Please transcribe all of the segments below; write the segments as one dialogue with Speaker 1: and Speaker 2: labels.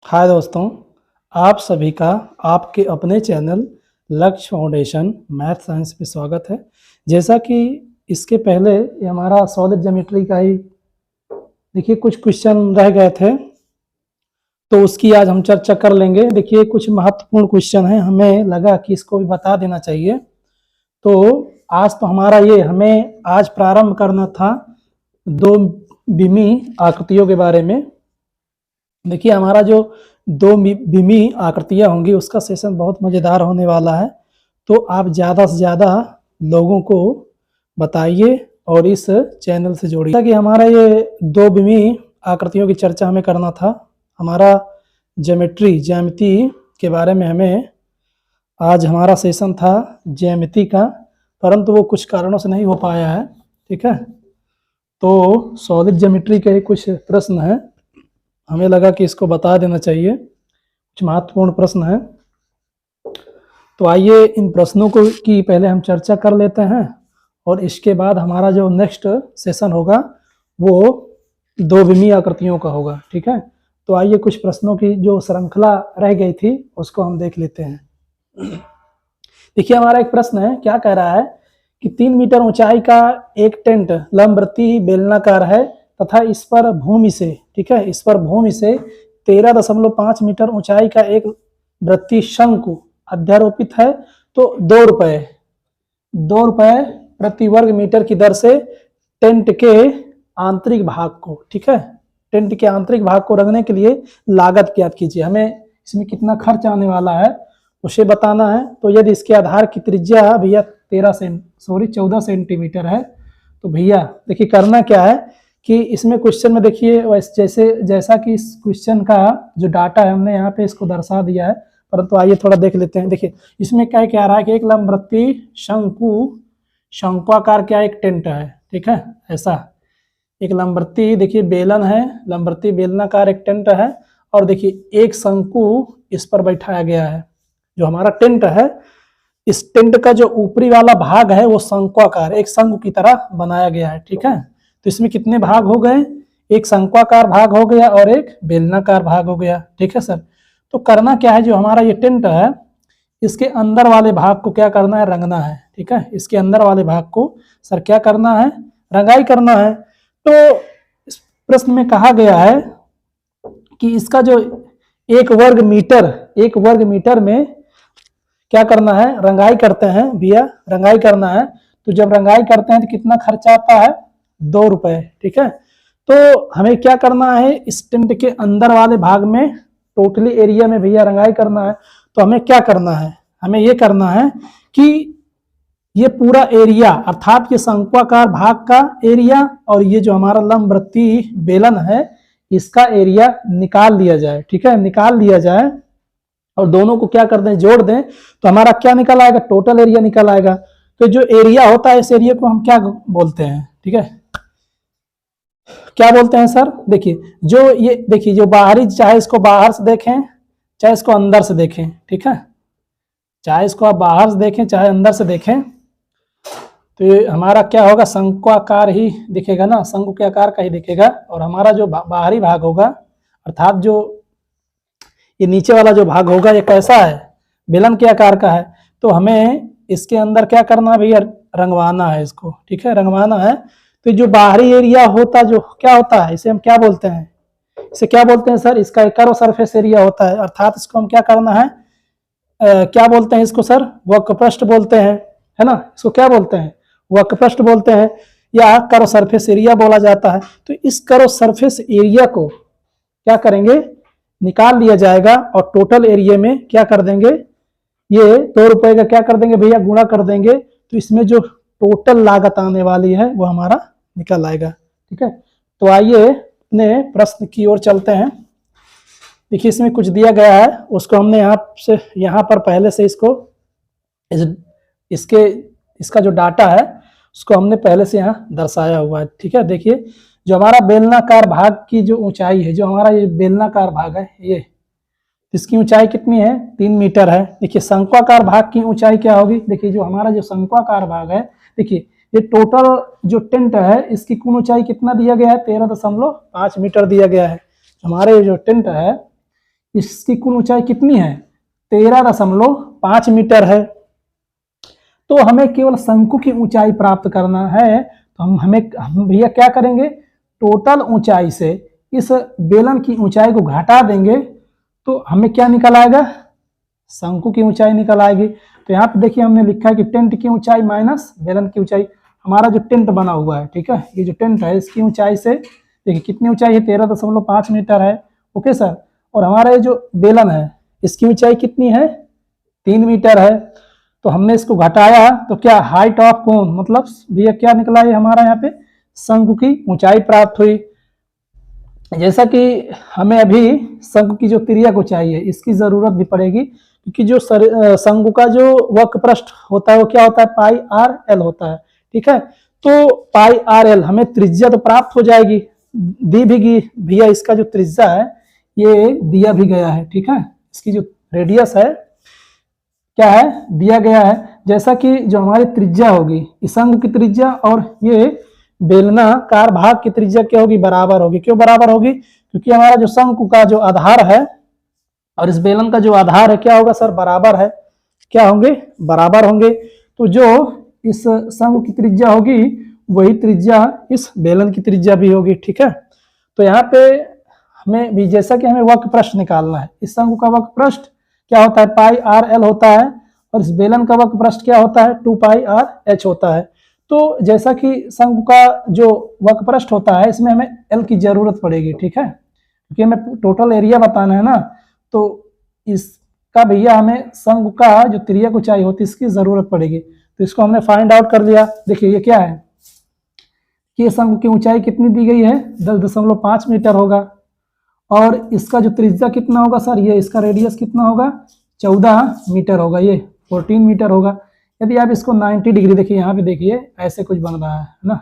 Speaker 1: हाय दोस्तों, आप सभी का आपके अपने चैनल लक्ष्य फाउंडेशन मैथ साइंस पे स्वागत है। जैसा कि इसके पहले ये हमारा सॉलिड ज्योमेट्री का ही देखिए कुछ क्वेश्चन रह गए थे, तो उसकी आज हम चर्चा कर लेंगे। देखिए कुछ महत्वपूर्ण क्वेश्चन है, हमें लगा कि इसको भी बता देना चाहिए। तो आज तो हमारा ये हमें आज प्रारंभ करना था दो बिमी आकृतियों के बारे में। देखिए हमारा जो दो बिमी आकृतियां होंगी उसका सेशन बहुत मज़ेदार होने वाला है, तो आप ज़्यादा से ज़्यादा लोगों को बताइए और इस चैनल से जोड़िए। ताकि हमारा ये दो बिमी आकृतियों की चर्चा हमें करना था। हमारा ज्यामिति के बारे में हमें आज हमारा सेशन था ज्यामिति का, परंतु वो कुछ कारणों से नहीं हो पाया है। ठीक है, तो सॉलिड ज्योमेट्री के कुछ प्रश्न हैं, हमें लगा कि इसको बता देना चाहिए। कुछ महत्वपूर्ण प्रश्न है, तो आइए इन प्रश्नों को की पहले हम चर्चा कर लेते हैं और इसके बाद हमारा जो नेक्स्ट सेशन होगा वो दो विमीय आकृतियों का होगा। ठीक है, तो आइए कुछ प्रश्नों की जो श्रृंखला रह गई थी उसको हम देख लेते हैं। देखिए हमारा एक प्रश्न है, क्या कह रहा है कि 3 मीटर ऊंचाई का एक टेंट लंबवृत्तीय बेलनाकार है तथा इस पर भूमि से, ठीक है, इस पर भूमि से 13.5 मीटर ऊंचाई का एक वृत्तीय शंकु अध्यारोपित है, तो 2 रुपए प्रति वर्ग मीटर की दर से टेंट के आंतरिक भाग को, ठीक है, टेंट के आंतरिक भाग को रखने के लिए लागत ज्ञात कीजिए। हमें इसमें कितना खर्च आने वाला है उसे बताना है। तो यदि इसके आधार की त्रिज्या भैया 14 सेंटीमीटर है, तो भैया देखिए करना क्या है कि इसमें क्वेश्चन में देखिए जैसा कि इस क्वेश्चन का जो डाटा है हमने यहाँ पे इसको दर्शा दिया है, परंतु आइए थोड़ा देख लेते हैं। देखिए इसमें क्या कह रहा है कि एक लंबवृत्तीय शंक्वाकार क्या एक टेंट है, ठीक है, ऐसा एक लंबवृत्तीय देखिए बेलन है, लंबवृत्तीय बेलनाकार एक टेंट है, और देखिए एक शंकु इस पर बैठाया गया है। जो हमारा टेंट है, इस टेंट का जो ऊपरी वाला भाग है वो शंक्वाकार एक शंकु की तरह बनाया गया है। ठीक है, तो इसमें कितने भाग हो गए, एक शंक्वाकार भाग हो गया और एक बेलनाकार भाग हो गया। ठीक है सर, तो करना क्या है, जो हमारा ये टेंट है इसके अंदर वाले भाग को क्या करना है, रंगना है। ठीक है, इसके अंदर वाले भाग को सर क्या करना है, रंगाई करना है। तो इस प्रश्न में कहा गया है कि इसका जो एक वर्ग मीटर में क्या करना है, रंगाई करते हैं भैया, रंगाई करना है। तो जब रंगाई करते हैं तो कितना खर्चा आता है, 2 रुपए। ठीक है, तो हमें क्या करना है, इस टेंट के अंदर वाले भाग में टोटली एरिया में भैया रंगाई करना है। तो हमें क्या करना है, हमें ये करना है कि ये पूरा एरिया अर्थात ये शंक्वाकार भाग का एरिया और ये जो हमारा लंबवृत्तीय बेलन है इसका एरिया निकाल लिया जाए। ठीक है, निकाल लिया जाए और दोनों को क्या कर दें, जोड़ दें, तो हमारा क्या निकल आएगा, टोटल एरिया निकल आएगा। तो जो एरिया होता है इस एरिया को हम क्या बोलते हैं, ठीक है, क्या बोलते हैं सर, देखिए जो ये देखिए जो बाहरी, चाहे इसको बाहर से देखें चाहे इसको अंदर से देखें, ठीक है, चाहे इसको आप बाहर से देखें चाहे अंदर से देखें, तो ये हमारा क्या होगा, शंक्वाकार ही दिखेगा ना, शंकु के आकार का ही दिखेगा। और हमारा जो बाहरी भाग होगा अर्थात जो ये नीचे वाला जो भाग होगा ये कैसा है, बेलन के आकार का है। तो हमें इसके अंदर क्या करना है भैया, रंगवाना है इसको। ठीक है, रंगवाना है। तो जो बाहरी एरिया होता जो क्या होता है, इसे हम क्या बोलते हैं, इसे क्या बोलते हैं सर, इसका कर्व सरफेस एरिया होता है। अर्थात इसको हम क्या करना है, क्या बोलते हैं इसको सर, वक्रपृष्ठ बोलते हैं, है ना, इसको क्या बोलते हैं, वक्रपृष्ठ बोलते हैं या कर्व सरफेस एरिया बोला जाता है। तो इस कर्व सरफेस एरिया को क्या करेंगे, निकाल लिया जाएगा और टोटल एरिया में क्या कर देंगे, ये 2 रुपए का क्या कर देंगे भैया, गुणा कर देंगे। तो इसमें जो टोटल लागत आने वाली है वो हमारा निकल आएगा। ठीक है, तो आइए अपने प्रश्न की ओर चलते हैं। देखिए इसमें कुछ दिया गया है, उसको हमने यहाँ पर पहले से इसका जो डाटा है उसको हमने पहले से यहाँ दर्शाया हुआ है। ठीक है, देखिए जो हमारा बेलनाकार भाग की जो ऊंचाई है, जो हमारा ये बेलनाकार भाग है ये, इसकी ऊंचाई कितनी है, 3 मीटर है। देखिए शंक्वाकार भाग की ऊंचाई क्या होगी, देखिए जो हमारा जो शंक्वाकार भाग है, देखिए ये टोटल जो टेंट है इसकी कुल ऊंचाई कितना दिया गया है, 13.5 मीटर दिया गया है। हमारे जो टेंट है इसकी कुल ऊंचाई कितनी है? 13.5 मीटर है। तो हमें केवल शंकु की ऊंचाई प्राप्त करना है, तो हम भैया क्या करेंगे, टोटल ऊंचाई से इस बेलन की ऊंचाई को घटा देंगे तो हमें क्या निकल आएगा, शंकु की ऊंचाई निकल आएगी। तो यहाँ पे देखिए हमने लिखा है कि टेंट की ऊंचाई माइनस बेलन की ऊंचाई। हमारा जो टेंट बना हुआ है, ठीक है, ये जो टेंट है इसकी ऊंचाई से देखिए कितनी ऊंचाई है, 13.5 मीटर है। Okay sir. और हमारा ये जो बेलन है इसकी ऊंचाई कितनी है, 3 मीटर है। तो हमने इसको घटाया तो क्या, हाइट ऑफ कोन, मतलब भैया क्या निकला है हमारा यहाँ पे, शंकु की ऊंचाई प्राप्त हुई। जैसा कि हमें अभी शंकु की जो त्रिज्या को चाहिए इसकी जरूरत भी पड़ेगी, क्योंकि जो शंकु का जो वक्र पृष्ठ होता है वो क्या होता है, पाई आर एल होता है। ठीक है, तो पाई आर एल हमें त्रिज्या तो प्राप्त हो जाएगी, दी भी गई भैया, इसका जो त्रिज्या है ये दिया भी गया है। ठीक है, इसकी जो रेडियस है क्या है, दिया गया है। जैसा कि जो हमारी त्रिज्या होगी इस शंकु की त्रिज्या और ये बेलनाकार भाग की त्रिज्या क्या होगी, बराबर होगी। क्यों बराबर होगी, क्योंकि हमारा जो शंकु का जो आधार है और इस बेलन का जो आधार है क्या होगा सर, बराबर है। क्या होंगे, बराबर होंगे। तो जो इस शंकु की त्रिज्या होगी वही त्रिज्या इस बेलन की त्रिज्या भी होगी। ठीक है, तो यहाँ पे हमें भी जैसा कि हमें वक्र पृष्ठ निकालना है, इस शंकु का वक्र पृष्ठ क्या होता है, पाई आर एल होता है, और इस बेलन का वक्र पृष्ठ क्या होता है, 2 पाई आर एच होता है। तो जैसा कि शंकु का जो वक्र पृष्ठ होता है इसमें हमें एल की जरूरत पड़ेगी। ठीक है, क्योंकि हमें टोटल एरिया बताना है ना, तो इसका भैया हमें शंकु का जो त्रिज्या को चाहिए होती है इसकी जरूरत पड़ेगी। तो इसको हमने फाइंड आउट कर लिया। देखिए ये क्या है कि शंकु की ऊंचाई कितनी दी गई है, 10.5 मीटर होगा, और इसका जो त्रिज्या कितना होगा सर, ये इसका रेडियस कितना होगा, 14 मीटर होगा, ये 14 मीटर होगा। यदि आप इसको 90 डिग्री देखिए, यहाँ पे देखिए ऐसे कुछ बन रहा है ना,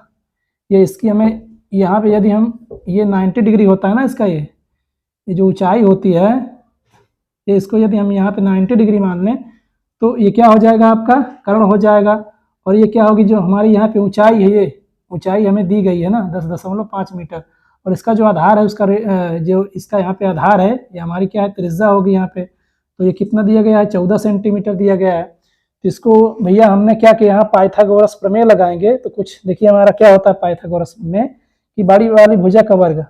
Speaker 1: ये इसकी हमें यहाँ पे यदि हम ये 90 डिग्री होता है ना इसका, ये जो ऊंचाई होती है ये, इसको यदि हम यहाँ पे 90 डिग्री मान लें तो ये क्या हो जाएगा, आपका कर्ण हो जाएगा। और ये क्या होगी, जो हमारी यहाँ पे ऊंचाई है, ये ऊंचाई हमें दी गई है ना 10.5 मीटर, और इसका जो आधार है उसका जो इसका यहाँ पे आधार है ये हमारी क्या है, त्रिज्या होगी यहाँ पे। तो ये कितना दिया गया है, 14 सेंटीमीटर दिया गया है। तो इसको भैया हमने क्या किया, यहाँ पाइथागोरस प्रमेय लगाएंगे तो कुछ देखिए हमारा क्या होता है पाइथागोरस में, कि बड़ी वाली भुजा का वर्ग,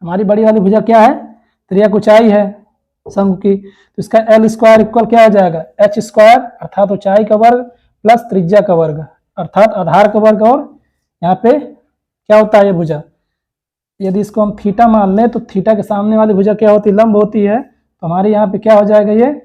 Speaker 1: हमारी बड़ी वाली भुजा क्या है, त्रिज्या ऊंचाई है शंकु की, तो इसका एल स्क्वायर इक्वल क्या हो जाएगा, एच स्क्वायर, अर्थात ऊंचाई का वर्ग प्लस त्रिज्या का वर्ग अर्थात आधार का वर्ग, और यहाँ पे क्या होता है ये भुजा, यदि इसको हम थीटा मान लें तो थीटा के सामने वाली भुजा क्या होती है, लंब होती है। तो हमारे यहाँ पे क्या हो जाएगा, ये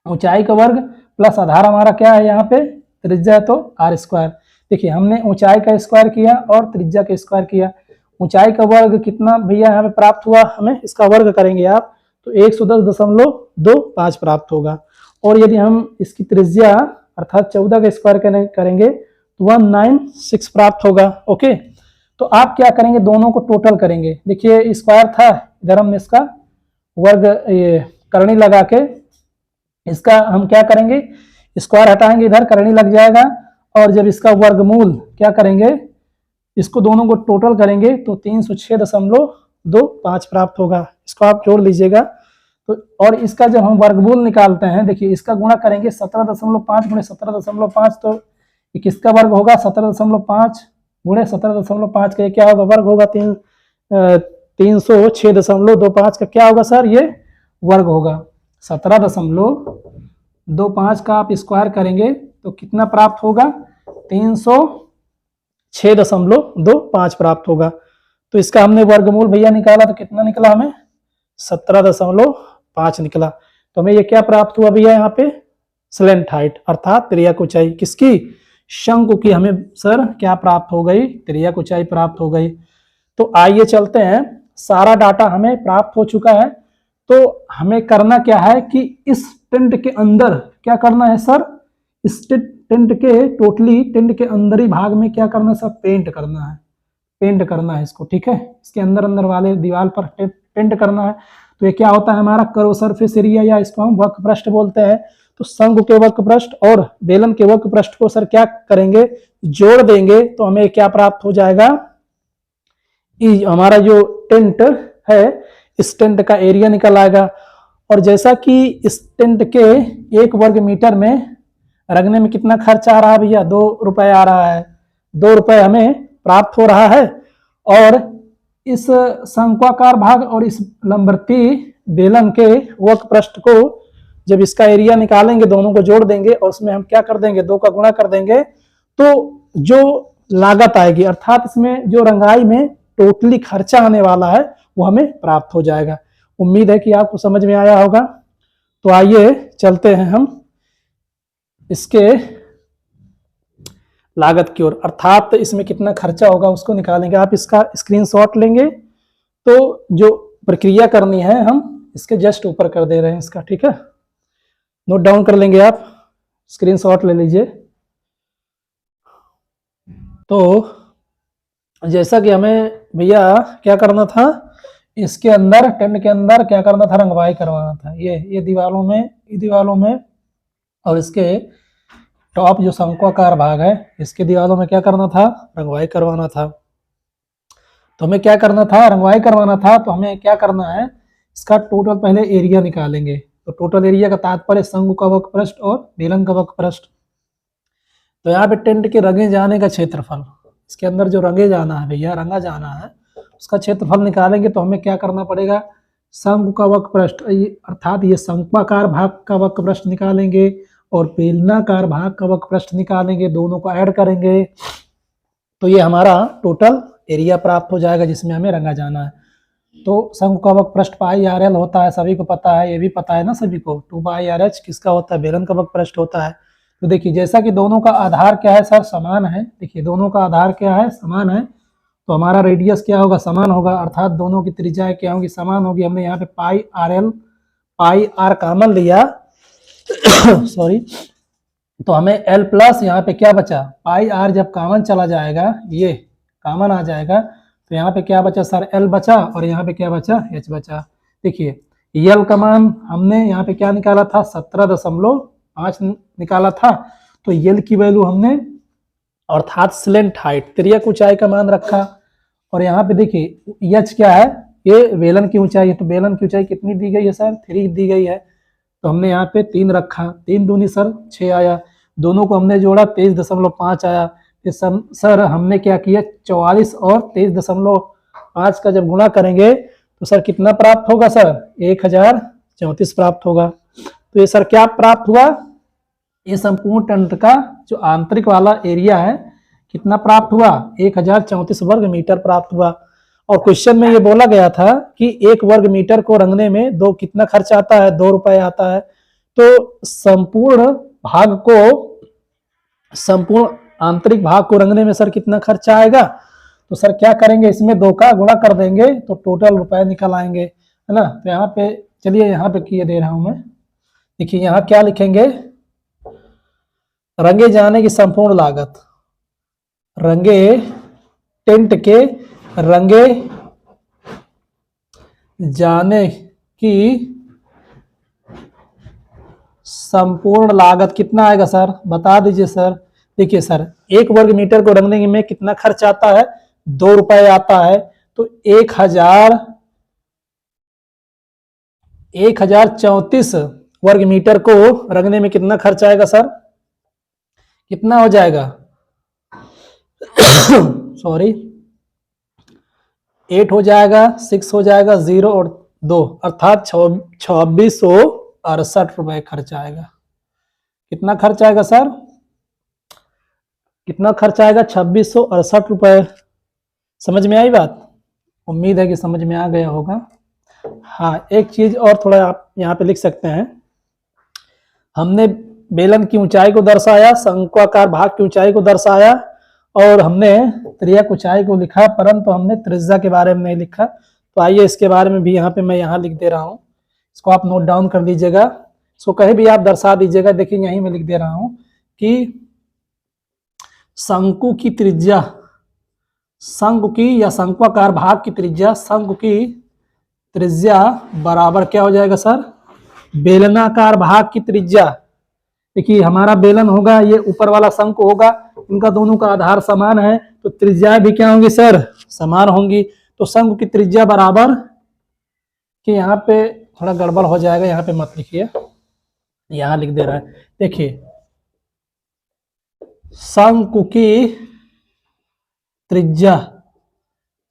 Speaker 1: ऊंचाई का वर्ग प्लस आधार हमारा क्या है, यहाँ पे त्रिज्या है तो आर स्क्वायर। देखिए हमने ऊंचाई का स्क्वायर किया और त्रिज्या का स्क्वायर किया। ऊंचाई का वर्ग कितना भैया यहाँ पे प्राप्त हुआ, हमें इसका वर्ग करेंगे आप तो 110.25 प्राप्त होगा। और यदि हम इसकी त्रिज्या अर्थात 14 का स्क्वायर करेंगे तो 196 प्राप्त होगा। ओके, तो आप क्या करेंगे, दोनों को टोटल करेंगे। देखिए स्क्वायर था, इधर हमने इसका वर्ग ये करनी लगा के इसका हम क्या करेंगे, स्क्वायर हटाएंगे, इधर करनी लग जाएगा, और जब इसका वर्गमूल क्या करेंगे, इसको दोनों को टोटल करेंगे तो 306.25 प्राप्त होगा। इसको आप जोड़ लीजिएगा। तो और इसका जब हम वर्गमूल निकालते हैं, देखिए इसका गुणा करेंगे 17.5 गुणे 17.5, तो किसका वर्ग होगा, 17.5 गुणे 17.5 का क्या होगा, वर्ग होगा 306.25 का क्या होगा सर, ये वर्ग होगा। 17.25 का आप स्क्वायर करेंगे तो कितना प्राप्त होगा, 306.25 प्राप्त होगा। तो इसका हमने वर्गमूल भैया निकाला तो कितना निकला, हमें 17.5 निकला। तो हमें ये क्या प्राप्त हुआ भैया, यहाँ पे स्लेंट हाइट अर्थात त्रिज्या ऊंचाई किसकी, शंकु की हमें सर क्या प्राप्त हो गई, त्रिज्या ऊंचाई प्राप्त हो गई। तो आइए चलते हैं, सारा डाटा हमें प्राप्त हो चुका है। तो हमें करना क्या है कि इस टेंट के अंदर क्या करना है सर, इस टेंट के टोटली टेंट के अंदर ही भाग में क्या करना है सर, पेंट करना है, पेंट करना है इसको। ठीक है, इसके अंदर अंदर वाले दीवार पर पेंट करना है। तो ये क्या होता है हमारा कर्व सरफेस एरिया, या इसको हम वक्र पृष्ठ बोलते हैं। तो शंकु के वक्र पृष्ठ और बेलन के वक्र पृष्ठ को सर क्या करेंगे, जोड़ देंगे तो हमें क्या प्राप्त हो जाएगा, हमारा जो टेंट है इस टेंट का एरिया निकल आएगा। और जैसा कि इस टेंट के 1 वर्ग मीटर में रंगने में कितना खर्च आ रहा है भैया, 2 रुपए आ रहा है, 2 रुपए हमें प्राप्त हो रहा है। और इस शंक्वाकार भाग और इस लंबवृत्ती बेलन के वक्र पृष्ठ को जब इसका एरिया निकालेंगे, दोनों को जोड़ देंगे और उसमें हम क्या कर देंगे, 2 का गुणा कर देंगे, तो जो लागत आएगी अर्थात इसमें जो रंगाई में टोटली खर्चा आने वाला है वो हमें प्राप्त हो जाएगा। उम्मीद है कि आपको समझ में आया होगा। तो आइए चलते हैं हम इसके लागत की ओर, अर्थात इसमें कितना खर्चा होगा उसको निकालेंगे। आप इसका स्क्रीनशॉट लेंगे तो जो प्रक्रिया करनी है हम इसके जस्ट ऊपर कर दे रहे हैं इसका, ठीक है, नोट डाउन कर लेंगे, आप स्क्रीनशॉट ले लीजिए। तो जैसा कि हमें भैया क्या करना था, इसके अंदर टेंट के अंदर क्या करना था, रंगवाई करवाना था। ये दीवारों में और इसके टॉप जो शंक्वाकार भाग है इसके दीवारों में क्या करना था, रंगवाई करवाना था। तो हमें क्या करना था, रंगवाई करवाना था। तो हमें क्या करना है, इसका टोटल पहले एरिया निकालेंगे। तो टोटल एरिया का तात्पर्य शंकु का वक्र पृष्ठ और बेलन का वक्र पृष्ठ। तो यहाँ पे टेंट के रंगे जाने का क्षेत्रफल, इसके अंदर जो रंगे जाना है भैया, रंगा जाना है, उसका क्षेत्रफल निकालेंगे। तो हमें क्या करना पड़ेगा, शंकु का वक्र पृष्ठ अर्थात ये शंक्वाकार भाग का वक्र पृष्ठ निकालेंगे और बेलनाकार भाग का वक्र पृष्ठ निकालेंगे, दोनों को ऐड करेंगे तो ये हमारा टोटल एरिया प्राप्त हो जाएगा जिसमें हमें रंगा जाना है। तो शंकु का वक्र पृष्ठ पाई आर एल होता है, सभी को पता है, ये भी पता है ना सभी को। 2 पाई आर एच किसका होता है, बेलन का वक्र पृष्ठ होता है। तो देखिए जैसा कि दोनों का आधार क्या है सर, समान है। देखिए दोनों का आधार क्या है, समान है, तो हमारा रेडियस क्या होगा, समान होगा, अर्थात दोनों की त्रिज्याएं क्या होगी, समान होगी। हमने यहाँ पे pi r l pi r common लिया सॉरी, तो हमें एल प्लस यहाँ पे क्या बचा, पाई आर जब कॉमन चला जाएगा, ये कॉमन आ जाएगा, तो यहाँ पे क्या बचा सर, एल बचा और यहाँ पे क्या बचा, एच बचा। देखिए एल का मान हमने यहाँ पे क्या निकाला था, 17.5 निकाला था। तो एल की वैल्यू हमने अर्थात स्लेंट हाइट, तिर्यक ऊंचाई का मान रखा। और यहाँ पे देखिए एच क्या है, ये बेलन की ऊंचाई है। तो बेलन की ऊंचाई कितनी दी गई है सर, 3 दी गई है। तो हमने यहाँ पे 3 रखा, 3 दूनी सर 6 आया, दोनों को हमने जोड़ा 23.5 आया। फिर सर हमने क्या किया, 44 और 23.5 का जब गुणा करेंगे तो सर कितना प्राप्त होगा सर, 1034 प्राप्त होगा। तो ये सर क्या प्राप्त हुआ, ये संपूर्ण टेंट का जो आंतरिक वाला एरिया है कितना प्राप्त हुआ, 1034 वर्ग मीटर प्राप्त हुआ। और क्वेश्चन में ये बोला गया था कि 1 वर्ग मीटर को रंगने में कितना खर्च आता है, 2 रुपए आता है। तो संपूर्ण भाग को, संपूर्ण आंतरिक भाग को रंगने में सर कितना खर्चा आएगा, तो सर क्या करेंगे, इसमें 2 का गुणा कर देंगे तो टोटल रुपए निकल आएंगे, है ना। तो यहाँ पे चलिए यहाँ पे किए दे रहा हूं मैं, देखिए यहाँ क्या लिखेंगे, रंगे जाने की संपूर्ण लागत, रंगे टेंट के रंगे जाने की संपूर्ण लागत कितना आएगा सर, बता दीजिए सर। देखिए सर 1 वर्ग मीटर को रंगने में कितना खर्च आता है, 2 रुपए आता है। तो 1034 वर्ग मीटर को रंगने में कितना खर्च आएगा सर, कितना हो जाएगा सॉरी 8 हो जाएगा, 6 हो जाएगा, 0 और 2 अर्थात 2668 रुपए खर्च आएगा। कितना खर्च आएगा सर, कितना खर्च आएगा, 2668 रुपए। समझ में आई बात, उम्मीद है कि समझ में आ गया होगा। हाँ एक चीज और थोड़ा आप यहाँ पे लिख सकते हैं, हमने बेलन की ऊंचाई को दर्शाया, शंक्वाकार भाग की ऊंचाई को दर्शाया और हमने त्रियक ऊंचाई को लिखा, परंतु हमने त्रिज्या के बारे में नहीं लिखा। तो आइए इसके बारे में भी यहाँ पे मैं यहाँ लिख दे रहा हूँ, इसको आप नोट डाउन कर लीजिएगा, इसको कहीं भी आप दर्शा दीजिएगा। देखिए यहीं मैं लिख दे रहा हूँ कि शंकु की त्रिज्या, शंकु की या शंक्वाकार भाग की त्रिज्या, शंकु की त्रिज्या बराबर क्या हो जाएगा सर, बेलनाकार भाग की त्रिज्या। देखिए हमारा बेलन होगा, ये ऊपर वाला शंकु होगा, इनका दोनों का आधार समान है तो त्रिज्याएं भी क्या होंगी सर, समान होंगी। तो शंकु की त्रिज्या बराबर कि यहाँ पे थोड़ा गड़बड़ हो जाएगा, यहाँ पे मत लिखिए, यहाँ लिख दे रहा है। देखिए शंकु की त्रिज्या,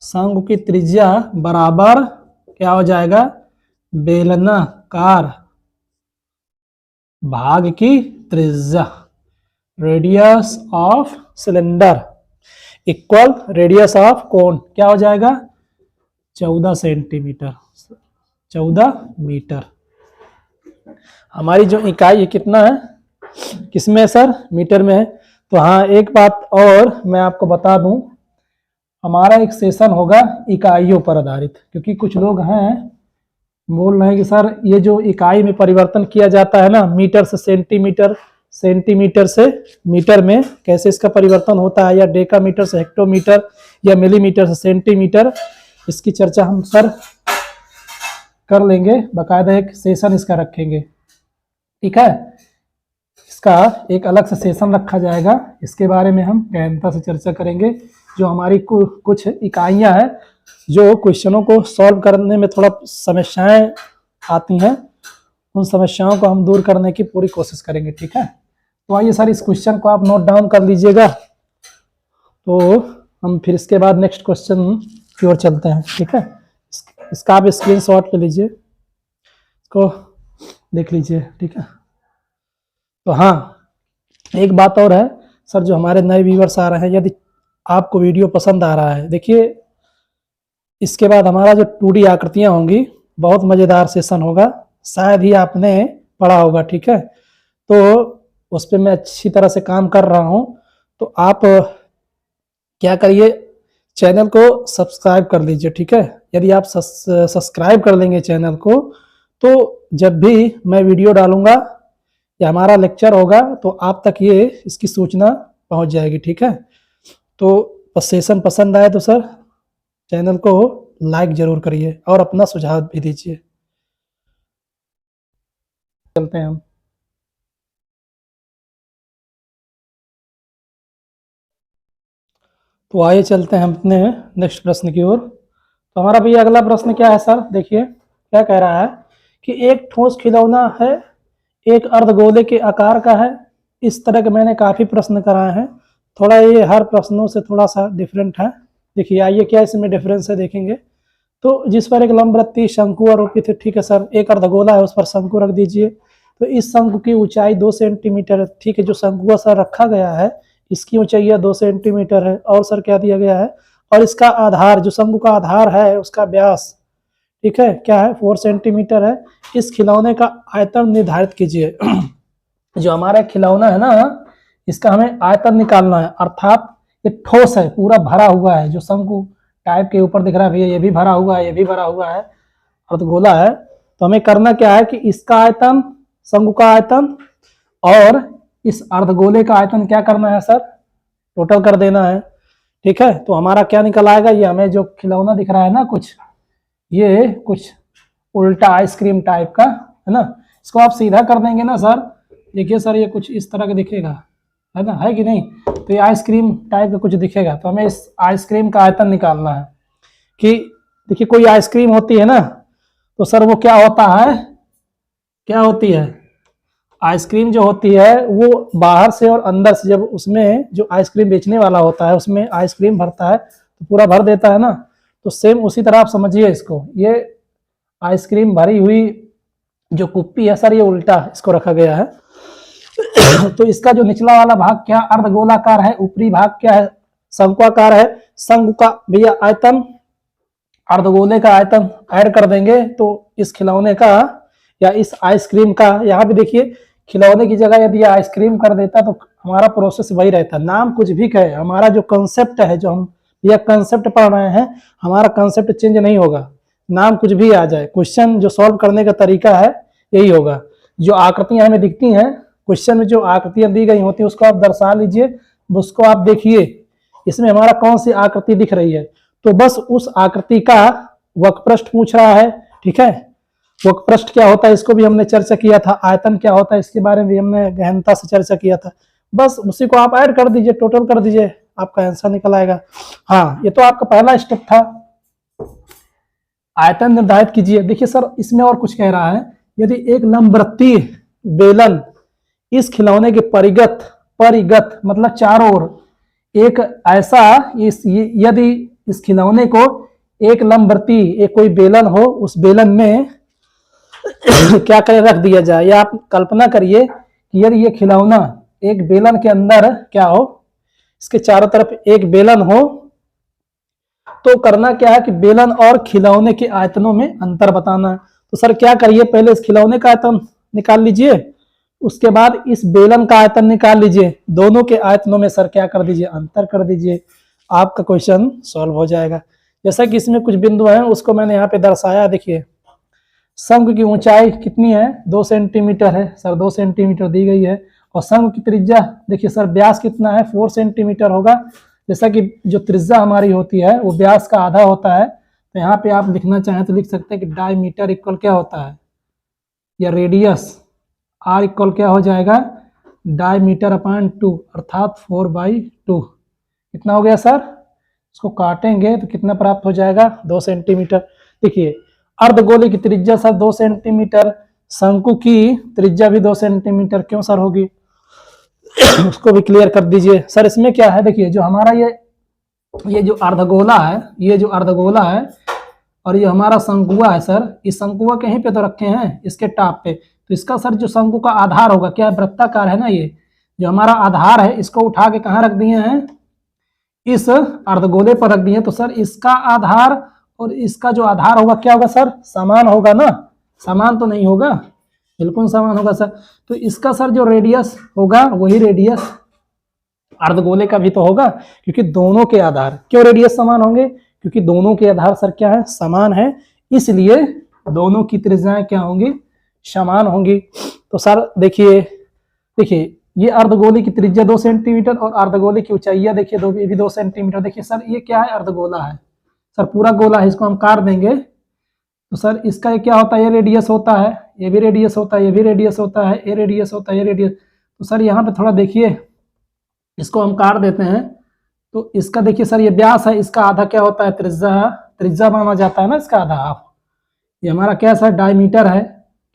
Speaker 1: शंकु की त्रिज्या बराबर क्या हो जाएगा, बेलनाकार भाग की त्रिज्या, radius of cylinder equal radius of cone, क्या हो जाएगा 14 सेंटीमीटर, 14 मीटर। हमारी जो इकाई है कितना है, किसमें सर, मीटर में है। तो हाँ, एक बात और मैं आपको बता दूं, हमारा एक सेशन होगा इकाइयों पर आधारित, क्योंकि कुछ लोग हैं बोल रहे हैं कि सर ये जो इकाई में परिवर्तन किया जाता है ना, मीटर से सेंटीमीटर, सेंटीमीटर से मीटर में कैसे इसका परिवर्तन होता है, या डेकामीटर से हेक्टोमीटर, या मिलीमीटर से सेंटीमीटर, इसकी चर्चा हम सर कर लेंगे, बाकायदा एक सेशन इसका रखेंगे, ठीक है। इसका एक अलग से सेशन रखा जाएगा, इसके बारे में हम गहनता से चर्चा करेंगे। जो हमारी कुछ इकाइयां हैं जो क्वेश्चनों को सॉल्व करने में थोड़ा समस्याएं आती हैं, उन समस्याओं को हम दूर करने की पूरी कोशिश करेंगे, ठीक है। तो आइए सर इस क्वेश्चन को आप नोट डाउन कर लीजिएगा, तो हम फिर इसके बाद नेक्स्ट क्वेश्चन की ओर चलते हैं, ठीक है। इसका आप स्क्रीनशॉट ले लीजिए, इसको देख लीजिए, ठीक है। तो हाँ, एक बात और है सर, जो हमारे नए व्यूअर्स आ रहे हैं, यदि आपको वीडियो पसंद आ रहा है, देखिए इसके बाद हमारा जो 2D आकृतियां होंगी, बहुत मज़ेदार सेशन होगा, शायद ही आपने पढ़ा होगा, ठीक है। तो उस पर मैं अच्छी तरह से काम कर रहा हूं, तो आप क्या करिए, चैनल को सब्सक्राइब कर लीजिए, ठीक है। यदि आप सब्सक्राइब कर लेंगे चैनल को, तो जब भी मैं वीडियो डालूंगा या हमारा लेक्चर होगा, तो आप तक ये इसकी सूचना पहुंच जाएगी, ठीक है। तो बस सेशन पसंद आए तो सर चैनल को लाइक जरूर करिए और अपना सुझाव भी दीजिए। चलते हैं हम, तो आइए चलते हैं हम अपने नेक्स्ट प्रश्न की ओर। तो हमारा भैया अगला प्रश्न क्या है सर, देखिए क्या कह रहा है कि एक ठोस खिलौना है, एक अर्धगोले के आकार का है। इस तरह के मैंने काफ़ी प्रश्न कराए हैं, थोड़ा ये हर प्रश्नों से थोड़ा सा डिफरेंट है। देखिए आइए क्या इसमें डिफरेंस है देखेंगे। तो जिस पर एक लंबवृत्तीय शंकु आरोपित है, ठीक है सर, एक अर्धगोला है उस पर शंकु रख दीजिए। तो इस शंकु की ऊंचाई 2 सेंटीमीटर है, ठीक है। जो शंकु सर रखा गया है इसकी ऊंचाई 2 सेंटीमीटर है, और सर क्या दिया गया है, और इसका आधार, जो शंकु का आधार है उसका व्यास, ठीक है, क्या है 4 सेंटीमीटर है। इस खिलौने का आयतन निर्धारित कीजिए। जो हमारा खिलौना है ना, इसका हमें आयतन निकालना है, अर्थात ये ठोस है, पूरा भरा हुआ है। जो शंकु टाइप के ऊपर दिख रहा है भैया, ये भी भरा हुआ है, ये भी भरा हुआ है, अर्धगोला है। तो हमें करना क्या है कि इसका आयतन, शंकु का आयतन और इस अर्धगोले का आयतन क्या करना है सर, टोटल कर देना है, ठीक है। तो हमारा क्या निकल आएगा, ये हमें जो खिलौना दिख रहा है ना कुछ, ये कुछ उल्टा आइसक्रीम टाइप का है ना, इसको आप सीधा कर देंगे ना सर, देखिए सर ये कुछ इस तरह का दिखेगा, है ना, है कि नहीं। तो ये आइसक्रीम टाइप का कुछ दिखेगा। तो हमें इस आइसक्रीम का आयतन निकालना है कि देखिए कोई आइसक्रीम होती है ना, तो सर वो क्या होता है, क्या होती है, आइसक्रीम जो होती है वो बाहर से और अंदर से, जब उसमें जो आइसक्रीम बेचने वाला होता है उसमें आइसक्रीम भरता है तो पूरा भर देता है ना, तो सेम उसी तरह आप समझिए इसको, ये आइसक्रीम भरी हुई जो कुप्पी है सर, ये उल्टा इसको रखा गया है। तो इसका जो निचला वाला भाग क्या अर्धगोलाकार है, ऊपरी भाग क्या है शंक्वाकार है। शंकु का भैया आयतन, अर्धगोले का आयतन ऐड कर देंगे तो इस खिलौने का या इस आइसक्रीम का, यहाँ पे देखिए खिलौने की जगह यदि आइसक्रीम कर देता तो हमारा प्रोसेस वही रहता। नाम कुछ भी कहे, हमारा जो कंसेप्ट है, जो हम यह कंसेप्ट पढ़ रहे हैं, हमारा कंसेप्ट चेंज नहीं होगा। नाम कुछ भी आ जाए, क्वेश्चन जो सॉल्व करने का तरीका है यही होगा। जो आकृतियां हमें दिखती हैं क्वेश्चन में, जो आकृतियां दी गई होती है उसको आप दर्शा लीजिए, उसको आप देखिए इसमें हमारा कौन सी आकृति दिख रही है, तो बस उस आकृति का वक्रपृष्ठ पूछ रहा है, ठीक है। वक्रपृष्ठ क्या होता है इसको भी हमने चर्चा किया था, आयतन क्या होता है इसके बारे में भी हमने गहनता से चर्चा किया था। बस उसी को आप ऐड कर दीजिए, टोटल कर दीजिए, आपका आंसर निकल आएगा। हाँ, ये तो आपका पहला स्टेप था। आयतन निर्धारित कीजिए। देखिए सर इसमें और कुछ कह रहा है, यदि एक लंबवृत्तीय बेलन इस खिलौने के परिगत मतलब चारों ओर एक ऐसा यदि इस खिलौने को एक लंबवृत्तीय एक कोई बेलन हो, उस बेलन में क्या करे रख दिया जाए, या आप कल्पना करिए कि यदि ये खिलौना एक बेलन के अंदर क्या हो, इसके चारों तरफ एक बेलन हो, तो करना क्या है कि बेलन और खिलौने के आयतनों में अंतर बताना है। तो सर क्या करिए, पहले इस खिलौने का आयतन निकाल लीजिए, उसके बाद इस बेलन का आयतन निकाल लीजिए, दोनों के आयतनों में सर क्या कर दीजिए, अंतर कर दीजिए, आपका क्वेश्चन सॉल्व हो जाएगा। जैसा कि इसमें कुछ बिंदु हैं उसको मैंने यहाँ पे दर्शाया। देखिए शंकु की ऊंचाई कितनी है, 2 सेंटीमीटर है सर, 2 सेंटीमीटर दी गई है। और शंकु की त्रिज्या देखिए सर, व्यास कितना है, 4 सेंटीमीटर होगा। जैसा कि जो त्रिज्या हमारी होती है वो व्यास का आधा होता है, तो यहाँ पे आप लिखना चाहें तो लिख सकते हैं कि डायमीटर इक्वल क्या होता है, या रेडियस आर इक्वल क्या हो जाएगा, डायमीटर अपॉन 2 अर्थात 4/2। कितना हो गया सर, इसको काटेंगे तो कितना प्राप्त हो जाएगा, 2 सेंटीमीटर। देखिए अर्धगोले की त्रिज्या सर 2 सेंटीमीटर, शंकु की त्रिज्या भी 2 सेंटीमीटर क्यों सर होगी, उसको भी क्लियर कर दीजिए। सर इसमें क्या है, देखिए जो हमारा ये जो अर्धगोला है, ये जो अर्धगोला है और ये हमारा शंकुआ है सर, इस शंकुआ कहीं पे तो रखे हैं इसके टॉप पे, तो इसका सर जो शंकु का आधार होगा, क्या वृत्ताकार है ना, ये जो हमारा आधार है इसको उठा के कहाँ रख दिए हैं, इस अर्धगोले पर रख दिए। तो सर इसका आधार और इसका जो आधार होगा क्या होगा सर, समान होगा ना, समान तो नहीं होगा, बिल्कुल समान होगा सर। तो इसका सर जो रेडियस होगा वही रेडियस अर्धगोले का भी तो होगा, क्योंकि दोनों के आधार, क्यों रेडियस समान होंगे, क्योंकि दोनों के आधार सर क्या है, समान है, इसलिए दोनों की त्रिज्याएं क्या होंगी, समान होंगी। तो सर देखिए ये अर्धगोले की त्रिज्या 2 सेंटीमीटर और अर्धगोले की ऊंचाइयां देखिए ये भी 2 सेंटीमीटर। देखिए सर ये क्या है, अर्धगोला है सर, पूरा गोला है, इसको हम काट देंगे तो सर इसका ये क्या होता है, ये रेडियस होता है, ये भी रेडियस होता है, ये भी रेडियस होता है, ये रेडियस होता है, ये रेडियस। तो सर यहाँ पे थोड़ा देखिए, इसको हम काट देते हैं तो इसका देखिए सर ये व्यास है, इसका आधा क्या होता है, त्रिज्या माना जाता है ना इसका आधा। ये हमारा क्या सर, डायमीटर है,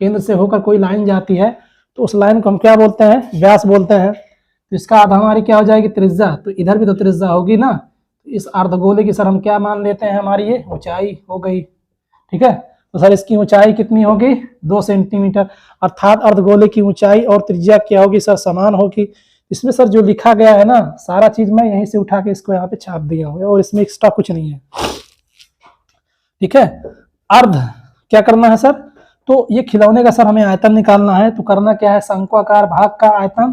Speaker 1: केंद्र से होकर कोई लाइन जाती है तो उस लाइन को हम क्या बोलते हैं, व्यास बोलते हैं। तो इसका आधा हमारी क्या हो जाएगी, त्रिज्या, तो इधर भी तो त्रिज्या होगी ना, तो इस अर्धगोले की सर हम क्या मान लेते हैं, हमारी ये ऊंचाई हो गई, ठीक है। तो सर इसकी ऊंचाई कितनी होगी, 2 सेंटीमीटर, अर्थात अर्धगोले की ऊंचाई और त्रिज्या क्या होगी सर, समान होगी। इसमें सर जो लिखा गया है ना, सारा चीज मैं यहीं से उठा के इसको यहाँ पे छाप दिया हूँ और इसमें एक्स्ट्रा कुछ नहीं है, ठीक है। अर्ध क्या करना है सर, तो ये खिलौने का सर हमें आयतन निकालना है, तो करना क्या है, शंक्वाकार भाग का आयतन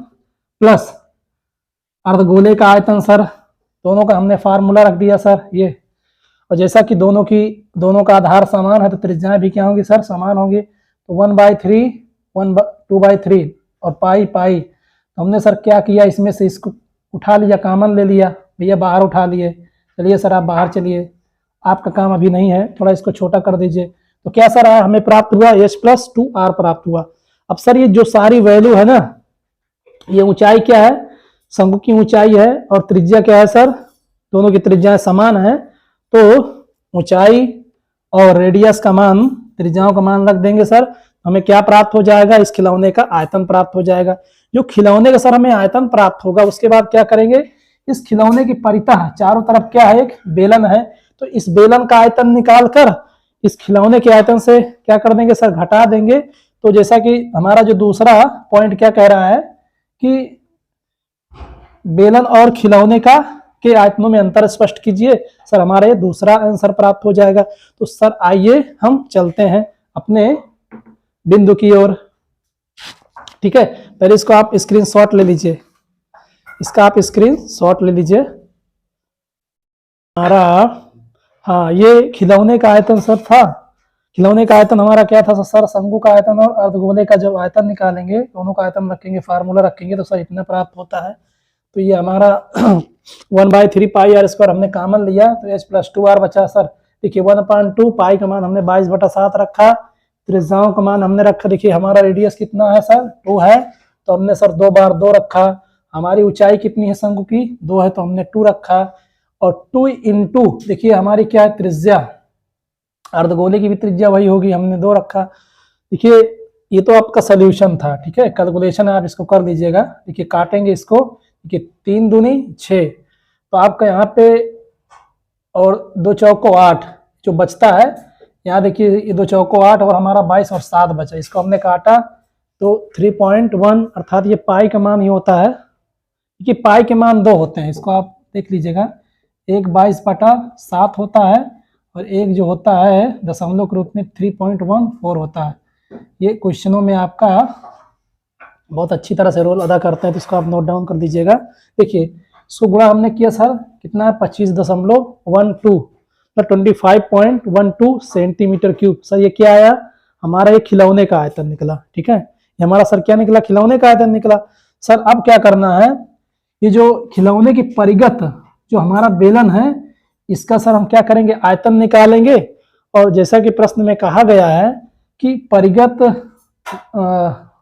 Speaker 1: प्लस अर्धगोले का आयतन सर, दोनों का हमने फार्मूला रख दिया सर ये। और जैसा कि दोनों का आधार समान है तो त्रिज्याएं भी क्या होंगी सर, समान होंगी। तो 1/3 2/3 और पाई तो हमने सर क्या किया, इसमें से इसको उठा लिया, कॉमन ले लिया, भैया बाहर उठा लिए, चलिए सर आप बाहर चलिए, आपका काम अभी नहीं है, थोड़ा इसको छोटा कर दीजिए। तो क्या सर हमें प्राप्त हुआ, h+2r प्राप्त हुआ। अब सर ये जो सारी वैल्यू है ना, ये ऊंचाई क्या है, शंकु की ऊंचाई है और त्रिज्या क्या है सर, दोनों की त्रिज्याएं समान है, तो ऊंचाई और रेडियस का मान, त्रिज्याओं का मान रख देंगे सर, हमें क्या प्राप्त हो जाएगा, इस खिलौने का आयतन प्राप्त हो जाएगा। जो खिलौने का सर हमें आयतन प्राप्त होगा, उसके बाद क्या करेंगे, इस खिलौने की परितः चारों तरफ क्या है, एक बेलन है, तो इस बेलन का आयतन निकाल कर इस खिलौने के आयतन से क्या कर देंगे सर, घटा देंगे। तो जैसा कि हमारा जो दूसरा पॉइंट क्या कह रहा है कि बेलन और खिलौने के आयतनों में अंतर स्पष्ट कीजिए, सर हमारा ये दूसरा आंसर प्राप्त हो जाएगा। तो सर आइए हम चलते हैं अपने बिंदु की ओर, ठीक है। पहले इसको आप स्क्रीनशॉट ले लीजिए, इसका आप स्क्रीनशॉट ले लीजिए हमारा। हाँ ये खिलौने का आयतन सर था, खिलौने का आयतन हमारा क्या था सर, शंकु का आयतन और अर्धगोले का जब आयतन निकालेंगे, दोनों का आयतन रखेंगे, फार्मूला रखेंगे, तो सर इतना प्राप्त होता है। तो ये हमारा 1/3 पाई आर स्क्वायर हमने कॉमन लिया, तो h+2r बचा सर। देखिए 1/2 पाई का मान हमने 22/7 रखा, त्रिज्याओं का मान हमने रखा, देखिए हमारा रेडियस कितना है सर, 2 है, तो हमने सर 2 बार 2 रखा। हमारी ऊंचाई कितनी है शंकु की, 2 है, तो हमने 2 रखा। और 2 × देखिए हमारी क्या है त्रिज्या, अर्धगोले की भी त्रिज्या वही होगी, हमने 2 रखा। देखिए ये तो आपका सोल्यूशन था, ठीक है, कैलकुलेशन आप इसको कर लीजिएगा। देखिए काटेंगे इसको, देखिए 3 दूनी 6, तो आपका यहाँ पे और 2 चौको 8 जो बचता है, यहाँ देखिए ये 2 चौको 8 और हमारा 22 और 7 बचा, इसको हमने काटा तो 3.1 अर्थात ये पाई का मान ये होता है कि पाई के मान 2 होते हैं, इसको आप देख लीजिएगा, एक 22/7 होता है और एक जो होता है दशमलव के रूप में 3.14 होता है। ये क्वेश्चनों में आपका बहुत अच्छी तरह से रोल अदा करते हैं, तो इसको आप नोट डाउन कर दीजिएगा। देखिए इसको गुणा हमने किया सर, कितना है 25.12 25.12 सेंटीमीटर क्यूब। सर ये क्या आया, हमारा ये खिलौने का आयतन निकला, ठीक है, ये हमारा सर क्या निकला, खिलौने का आयतन निकला। सर अब क्या करना है, ये जो खिलौने की परिगत जो हमारा बेलन है, इसका सर हम क्या करेंगे, आयतन निकालेंगे। और जैसा कि प्रश्न में कहा गया है कि परिगत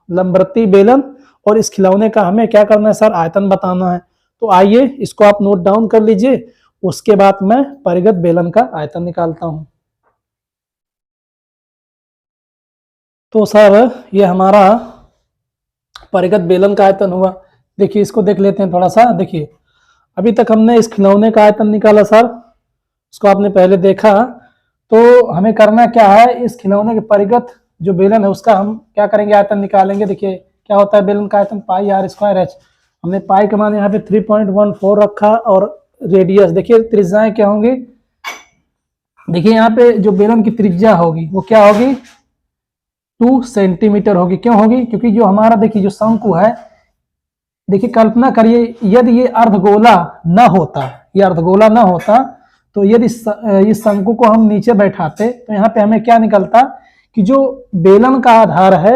Speaker 1: लंबवृत्तीय बेलन और इस खिलौने का हमें क्या करना है सर, आयतन बताना है। तो आइए इसको आप नोट डाउन कर लीजिए, उसके बाद मैं परिगत बेलन का आयतन निकालता हूं। तो सर ये हमारा परिगत बेलन का आयतन हुआ। देखिए इसको देख लेते हैं थोड़ा सा। देखिए अभी तक हमने इस खिलौने का आयतन निकाला सर, इसको आपने पहले देखा। तो हमें करना क्या है, इस खिलौने के परिगत जो बेलन है उसका हम क्या करेंगे, आयतन निकालेंगे। देखिए क्या होता है बेलन का आयतन, पाई आर स्क्वायर एच। हमने पाई का मान यहाँ पे 3.14 रखा और रेडियस देखिए त्रिज्याएं क्या होंगी। देखिए यहाँ पे जो बेलन की त्रिज्या होगी वो क्या होगी, 2 सेंटीमीटर होगी। क्यों होगी, क्योंकि जो हमारा देखिए जो शंकु है, देखिए कल्पना करिए यदि ये अर्धगोला न होता, ये अर्धगोला न होता तो यदि इस शंकु को हम नीचे बैठाते तो यहाँ पे हमें क्या निकलता कि जो बेलन का आधार है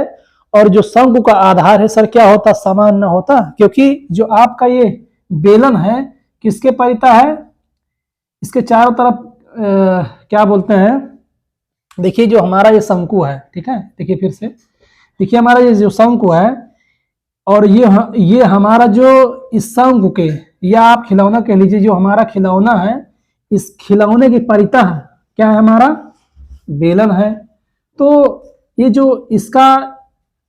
Speaker 1: और जो शंकु का आधार है सर क्या होता, समान न होता। क्योंकि जो आपका ये बेलन है किसके परिता है, इसके चारों तरफ क्या बोलते हैं, देखिए जो हमारा ये शंकु है, ठीक है, देखिए फिर से देखिए हमारा ये जो शंकु है और ये हमारा जो इस शंकु के, या आप खिलौना कह लीजिए, जो हमारा खिलौना है इस खिलौने की परिता है क्या है, हमारा बेलन है। तो ये जो इसका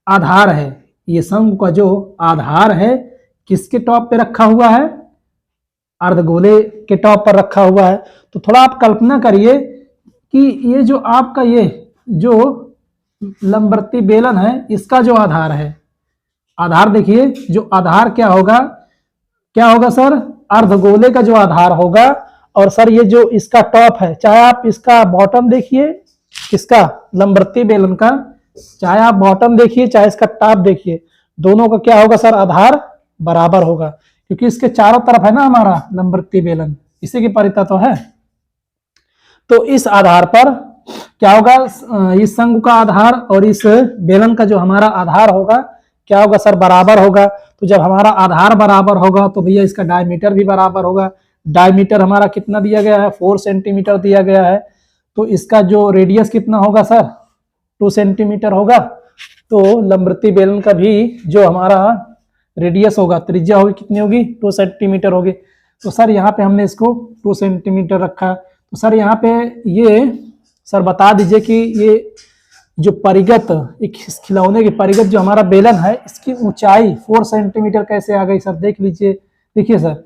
Speaker 1: आधार है, ये शंकु का जो आधार है किसके टॉप पे रखा हुआ है, अर्धगोले के टॉप पर रखा हुआ है। तो थोड़ा आप कल्पना करिए कि ये जो आपका ये जो लंबवृत्तीय बेलन है इसका जो आधार है, आधार देखिए जो आधार क्या होगा, क्या होगा सर, अर्धगोले का जो आधार होगा। और सर ये जो इसका टॉप है, चाहे आप इसका बॉटम देखिए, किसका, लंबवृत्तीय बेलन का, चाहे आप बॉटम देखिए चाहे इसका टॉप देखिए, दोनों का क्या होगा सर, आधार बराबर होगा। क्योंकि इसके चारों तरफ है ना हमारा लंबवृत्तीय बेलन, इसी की परिता तो है। तो इस आधार पर क्या होगा, इस शंकु का आधार और इस बेलन का जो हमारा आधार होगा क्या होगा सर, बराबर होगा। तो जब हमारा आधार बराबर होगा तो भैया इसका डायमीटर भी बराबर होगा। डायमीटर हमारा कितना दिया गया है, 4 सेंटीमीटर दिया गया है। तो इसका जो रेडियस कितना होगा सर, 2 सेंटीमीटर होगा। तो लंबवृत्तीय बेलन का भी जो हमारा रेडियस होगा, त्रिज्या होगी, कितनी होगी, 2 सेंटीमीटर होगी। तो सर यहाँ पे हमने इसको 2 सेंटीमीटर रखा। तो सर यहाँ पे ये सर बता दीजिए कि ये जो परिगत, एक खिलौने की परिगत जो हमारा बेलन है इसकी ऊंचाई 4 सेंटीमीटर कैसे आ गई सर, देख लीजिए। देखिए सर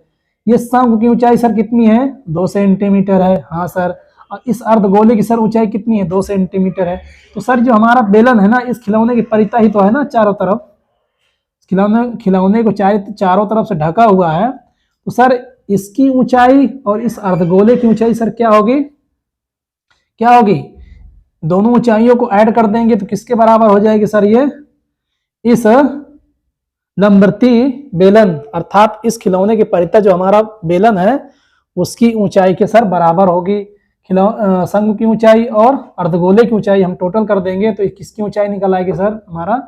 Speaker 1: ये शंकु की ऊंचाई सर कितनी है, 2 सेंटीमीटर है। हाँ सर, और इस अर्धगोले की सर ऊंचाई कितनी है, 2 सेंटीमीटर है। तो सर जो हमारा बेलन है ना, इस खिलौने की परिता ही तो है ना चारों तरफ, खिलौने को चारों तरफ से ढका हुआ है। तो सर इसकी ऊंचाई और इस अर्धगोले की ऊंचाई सर क्या होगी, क्या होगी, दोनों ऊंचाइयों को ऐड कर देंगे तो किसके बराबर हो जाएगी सर, ये इस लंबवृत्तीय बेलन अर्थात इस खिलौने की परिता जो हमारा बेलन है उसकी ऊंचाई के सर बराबर होगी। शंकु की ऊंचाई और अर्धगोले की ऊंचाई हम टोटल कर देंगे तो किसकी ऊंचाई निकल आएगी सर, हमारा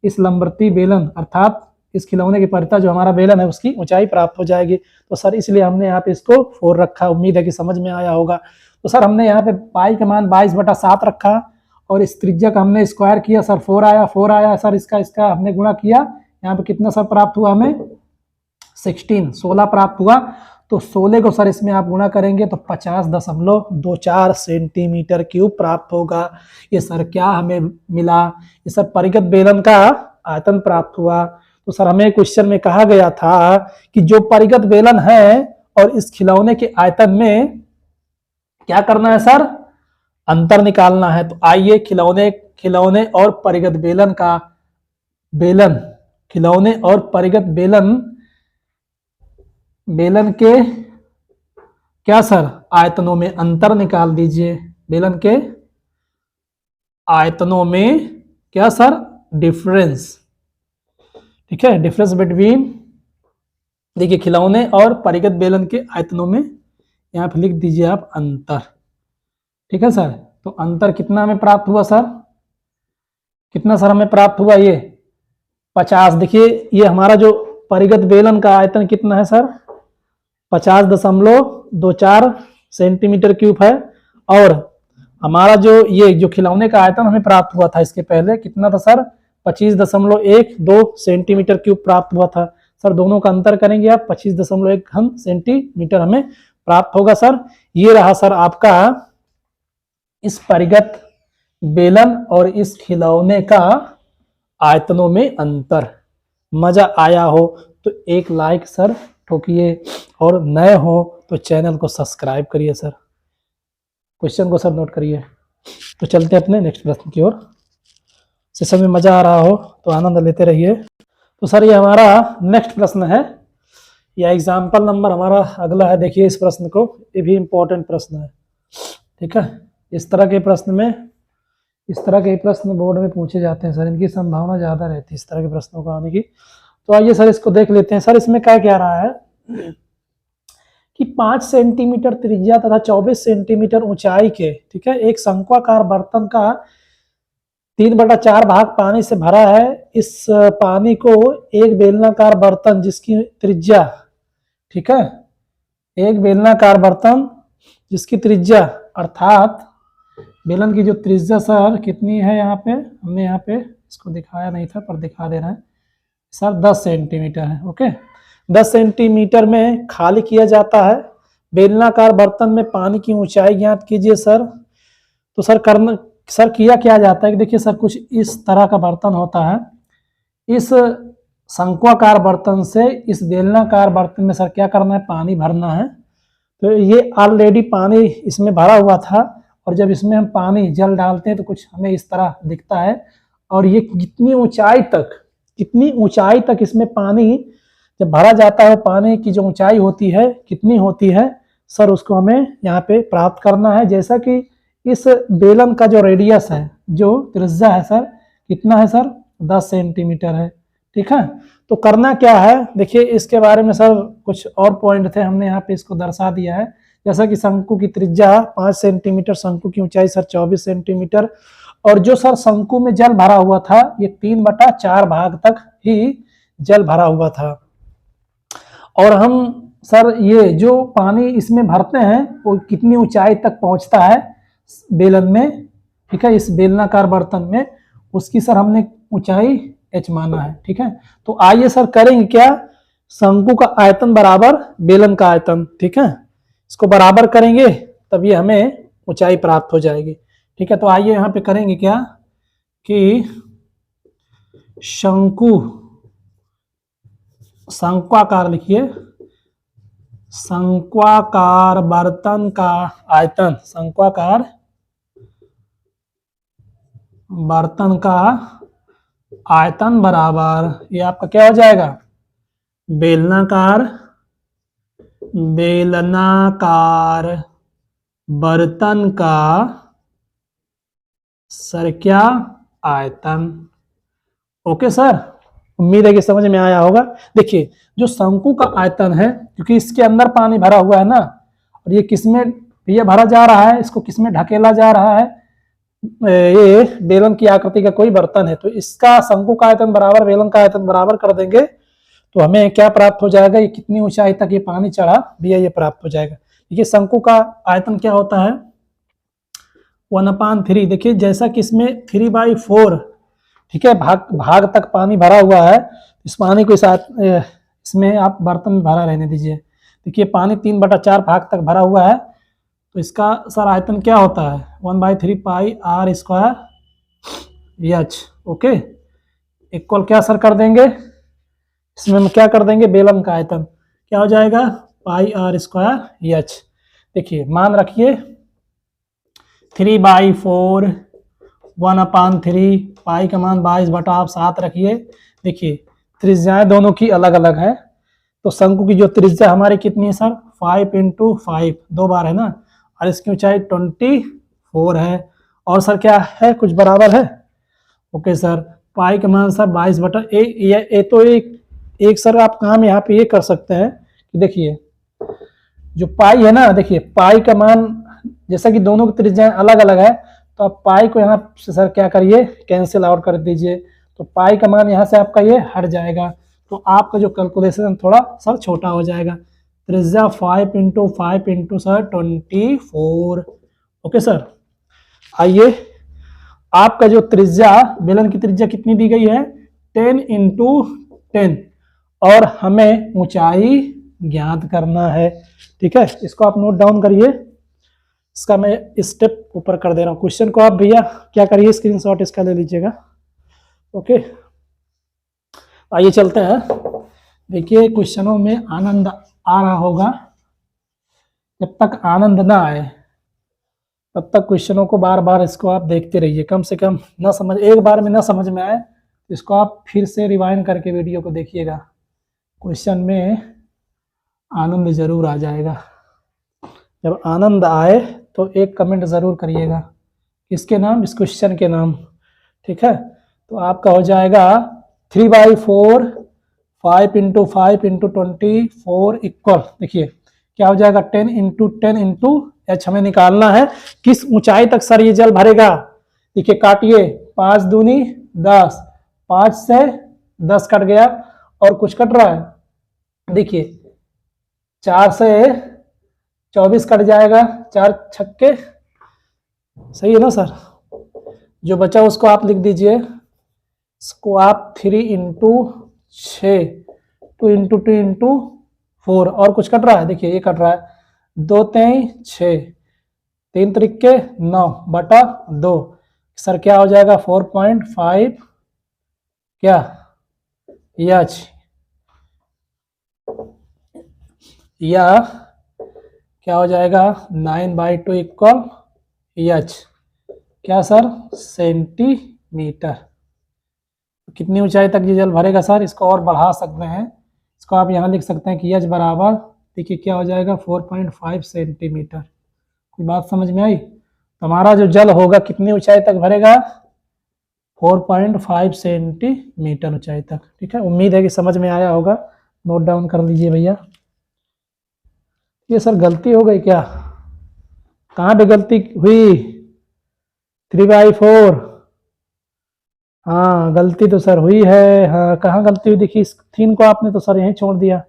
Speaker 1: इस लंबवृत्तीय बेलन अर्थात इस खिलौने की परिता जो हमारा बेलन है उसकी ऊंचाई प्राप्त हो जाएगी। तो सर इसलिए हमने यहाँ पे इसको 4 रखा। उम्मीद है कि समझ में आया होगा। तो सर हमने यहाँ पे पाई का मान 22/7 रखा और इस त्रिज्या का हमने स्क्वायर किया सर, 4 आया सर। इसका हमने गुणा किया, यहाँ पे कितना सर प्राप्त हुआ हमें, 16 प्राप्त हुआ। तो 16 को सर इसमें आप गुणा करेंगे तो 50.24 सेंटीमीटर क्यूब प्राप्त होगा। ये सर क्या हमें मिला, ये सर परिगत बेलन का आयतन प्राप्त हुआ। तो सर हमें क्वेश्चन में कहा गया था कि जो परिगत बेलन है और इस खिलौने के आयतन में क्या करना है सर, अंतर निकालना है। तो आइए खिलौने और परिगत बेलन का खिलौने और परिगत बेलन के क्या सर आयतनों में अंतर निकाल दीजिए। बेलन के आयतनों में क्या सर, डिफरेंस। ठीक है, डिफरेंस बिटवीन, देखिए खिलौने और परिगत बेलन के आयतनों में यहां पर लिख दीजिए आप अंतर। ठीक है सर, तो अंतर कितना हमें प्राप्त हुआ सर, कितना सर हमें प्राप्त हुआ, ये 50। देखिए ये हमारा जो परिगत बेलन का आयतन कितना है सर, 50.24 सेंटीमीटर क्यूब है। और हमारा जो खिलौने का आयतन हमें प्राप्त हुआ था इसके पहले कितना था सर, 25.12 सेंटीमीटर क्यूब प्राप्त हुआ था। सर दोनों का अंतर करेंगे आप, 25.1 सेंटीमीटर हमें प्राप्त होगा सर। ये रहा सर आपका इस परिगत बेलन और इस खिलौने का आयतनों में अंतर। मजा आया हो तो एक लाइक सर ठोकिए, और नए हो तो चैनल को सब्सक्राइब करिए सर। क्वेश्चन को सर नोट करिए। तो चलते हैं अपने नेक्स्ट प्रश्न की ओर। सेशन में मजा आ रहा हो तो आनंद लेते रहिए। तो सर ये हमारा नेक्स्ट प्रश्न है, या एग्जाम्पल नंबर हमारा अगला है। देखिए इस प्रश्न को, ये भी इम्पोर्टेंट प्रश्न है। ठीक है, इस तरह के प्रश्न बोर्ड में पूछे जाते हैं सर, इनकी संभावना ज़्यादा रहती है इस तरह के प्रश्नों को आने की। तो आइए सर इसको देख लेते हैं। सर इसमें क्या कह रहा है कि 5 सेंटीमीटर त्रिज्या तथा 24 सेंटीमीटर ऊंचाई के, ठीक है, एक शंक्वाकार बर्तन का 3/4 भाग पानी से भरा है। इस पानी को एक बेलनाकार बर्तन जिसकी त्रिज्या, ठीक है, एक बेलनाकार बर्तन जिसकी त्रिज्या, अर्थात बेलन की जो त्रिज्या सर कितनी है, यहाँ पे हमने यहाँ पे इसको दिखाया नहीं था पर दिखा दे रहे हैं सर, 10 सेंटीमीटर है। ओके, 10 सेंटीमीटर में खाली किया जाता है। बेलनाकार बर्तन में पानी की ऊंचाई ज्ञात कीजिए सर। तो सर किया क्या जाता है कि देखिए सर कुछ इस तरह का बर्तन होता है। इस शंक्वाकार बर्तन से इस बेलनाकार बर्तन में सर क्या करना है, पानी भरना है। तो ये ऑलरेडी पानी इसमें भरा हुआ था, और जब इसमें हम पानी जल डालते हैं तो कुछ हमें इस तरह दिखता है। और ये कितनी ऊंचाई तक इसमें पानी जब भरा जाता है, पानी की जो ऊंचाई होती है कितनी होती है सर, उसको हमें यहाँ पे प्राप्त करना है। जैसा कि इस बेलन का जो रेडियस है, जो त्रिज्या है सर, कितना है सर, 10 सेंटीमीटर है। ठीक है, तो करना क्या है, देखिए इसके बारे में सर कुछ और पॉइंट थे, हमने यहाँ पे इसको दर्शा दिया है। जैसा कि शंकु की त्रिज्या 5 सेंटीमीटर, शंकु की ऊंचाई सर 24 सेंटीमीटर, और जो सर शंकु में जल भरा हुआ था ये 3/4 भाग तक ही जल भरा हुआ था। और हम सर ये जो पानी इसमें भरते हैं वो कितनी ऊंचाई तक पहुंचता है बेलन में, ठीक है, इस बेलनाकार बर्तन में, उसकी सर हमने ऊंचाई h माना है। ठीक है, तो आइए सर करेंगे क्या, शंकु का आयतन बराबर बेलन का आयतन, ठीक है, इसको बराबर करेंगे तब ये हमें ऊंचाई प्राप्त हो जाएगी। ठीक है, तो आइए यहाँ पे करेंगे क्या कि शंक्वाकार लिखिए, शंक्वाकार बर्तन का आयतन, शंक्वाकार बर्तन का आयतन बराबर, ये आपका क्या हो जाएगा, बेलनाकार बर्तन का सर क्या आयतन। ओके सर, उम्मीद है कि समझ में आया होगा। देखिए जो शंकु का आयतन है, क्योंकि इसके अंदर पानी भरा हुआ है ना, और ये किसमें ये भरा जा रहा है, इसको किसमें ढकेला जा रहा है, ये बेलन की आकृति का कोई बर्तन है, तो इसका शंकु का आयतन बराबर बेलन का आयतन बराबर कर देंगे तो हमें क्या प्राप्त हो जाएगा, ये कितनी ऊंचाई तक ये पानी चढ़ा भैया ये प्राप्त हो जाएगा। देखिए शंकु का आयतन क्या होता है, 1/3। देखिए जैसा कि इसमें 3/4, ठीक है, भाग तक पानी भरा हुआ है, इस पानी को इसमें आप बर्तन में भरा रहने दीजिए। देखिए पानी 3/4 भाग तक भरा हुआ है, तो इसका सर आयतन क्या होता है 1/3 pi r square h. Okay, equal क्या सर कर देंगे, इसमें हम क्या कर देंगे, बेलन का आयतन क्या हो जाएगा पाई आर स्क्वायर एच। देखिए मान रखिए 3/4 1/3 पाई का मान 22/7 रखिए। देखिए त्रिज्याएं दोनों की अलग अलग है, तो शंकु की जो त्रिज्या हमारी कितनी है सर 5 × 5 दो बार है ना, और इसकी ऊंचाई 24 है, और सर क्या है कुछ बराबर है। ओके सर, पाई का मान सर 22/, तो एक सर आप काम यहाँ पे ये कर सकते हैं कि देखिए जो पाई है ना, देखिए पाई का मान जैसा कि दोनों की त्रिज्याएं अलग अलग है, तो आप पाई को यहाँ से सर क्या करिए कैंसिल आउट कर दीजिए, तो पाई का मान यहाँ से आपका ये हट जाएगा, तो आपका जो कैलकुलेशन थोड़ा सर छोटा हो जाएगा। त्रिज्या 5 × 5 × सर 24। ओके सर, आइए आपका जो त्रिज्या बेलन की त्रिज्या कितनी दी गई है 10 × 10, और हमें ऊंचाई ज्ञात करना है। ठीक है, इसको आप नोट डाउन करिए, इसका मैं स्टेप ऊपर कर दे रहा हूँ। क्वेश्चन को आप भैया क्या करिए स्क्रीनशॉट इसका ले लीजिएगा। ओके, आइए चलते हैं। देखिए क्वेश्चनों में आनंद आ रहा होगा, जब तक आनंद ना आए तब तक क्वेश्चनों को बार बार इसको आप देखते रहिए, कम से कम ना समझ एक बार में ना समझ में आए तो इसको आप फिर से रिवाइंड करके वीडियो को देखिएगा, क्वेश्चन में आनंद जरूर आ जाएगा। जब आनंद आए तो एक कमेंट ज़रूर करिएगा, किसके नाम, इस क्वेश्चन के नाम। ठीक है, तो आपका हो जाएगा 3/4 5 × 5 × 24 इक्वल, देखिए क्या हो जाएगा 10 × 10 × एच हमें निकालना है, किस ऊंचाई तक सर ये जल भरेगा। देखिए काटिए 5 दूनी 10, 5 से 10 कट गया और कुछ कट रहा है, देखिए 4 से 24 कट जाएगा, 4 छक्के, सही है ना सर। जो बचा उसको आप लिख दीजिए, इसको आप 3 × 6 2 × 2 × 4, और कुछ कट रहा है, देखिए ये कट रहा है 2 3 6 3 त्रिके 9/2, सर क्या हो जाएगा 4.5 क्या एच, या क्या हो जाएगा 9/2 इक्वल एच क्या सर सेंटीमीटर। कितनी ऊंचाई तक ये जल भरेगा सर, इसको और बढ़ा सकते हैं, इसको आप यहाँ लिख सकते हैं कि एच बराबर, देखिए क्या हो जाएगा 4.5 सेंटीमीटर। कोई बात समझ में आई, हमारा जो जल होगा कितनी ऊंचाई तक भरेगा 4.5 सेंटीमीटर ऊंचाई तक। ठीक है, उम्मीद है कि समझ में आया होगा, नोट डाउन कर लीजिए भैया। ये सर गलती हो गई क्या, कहाँ पे गलती हुई 3/4, हाँ गलती तो सर हुई है, हाँ कहाँ गलती हुई, देखिए इस 3 को आपने तो सर यहीं छोड़ दिया।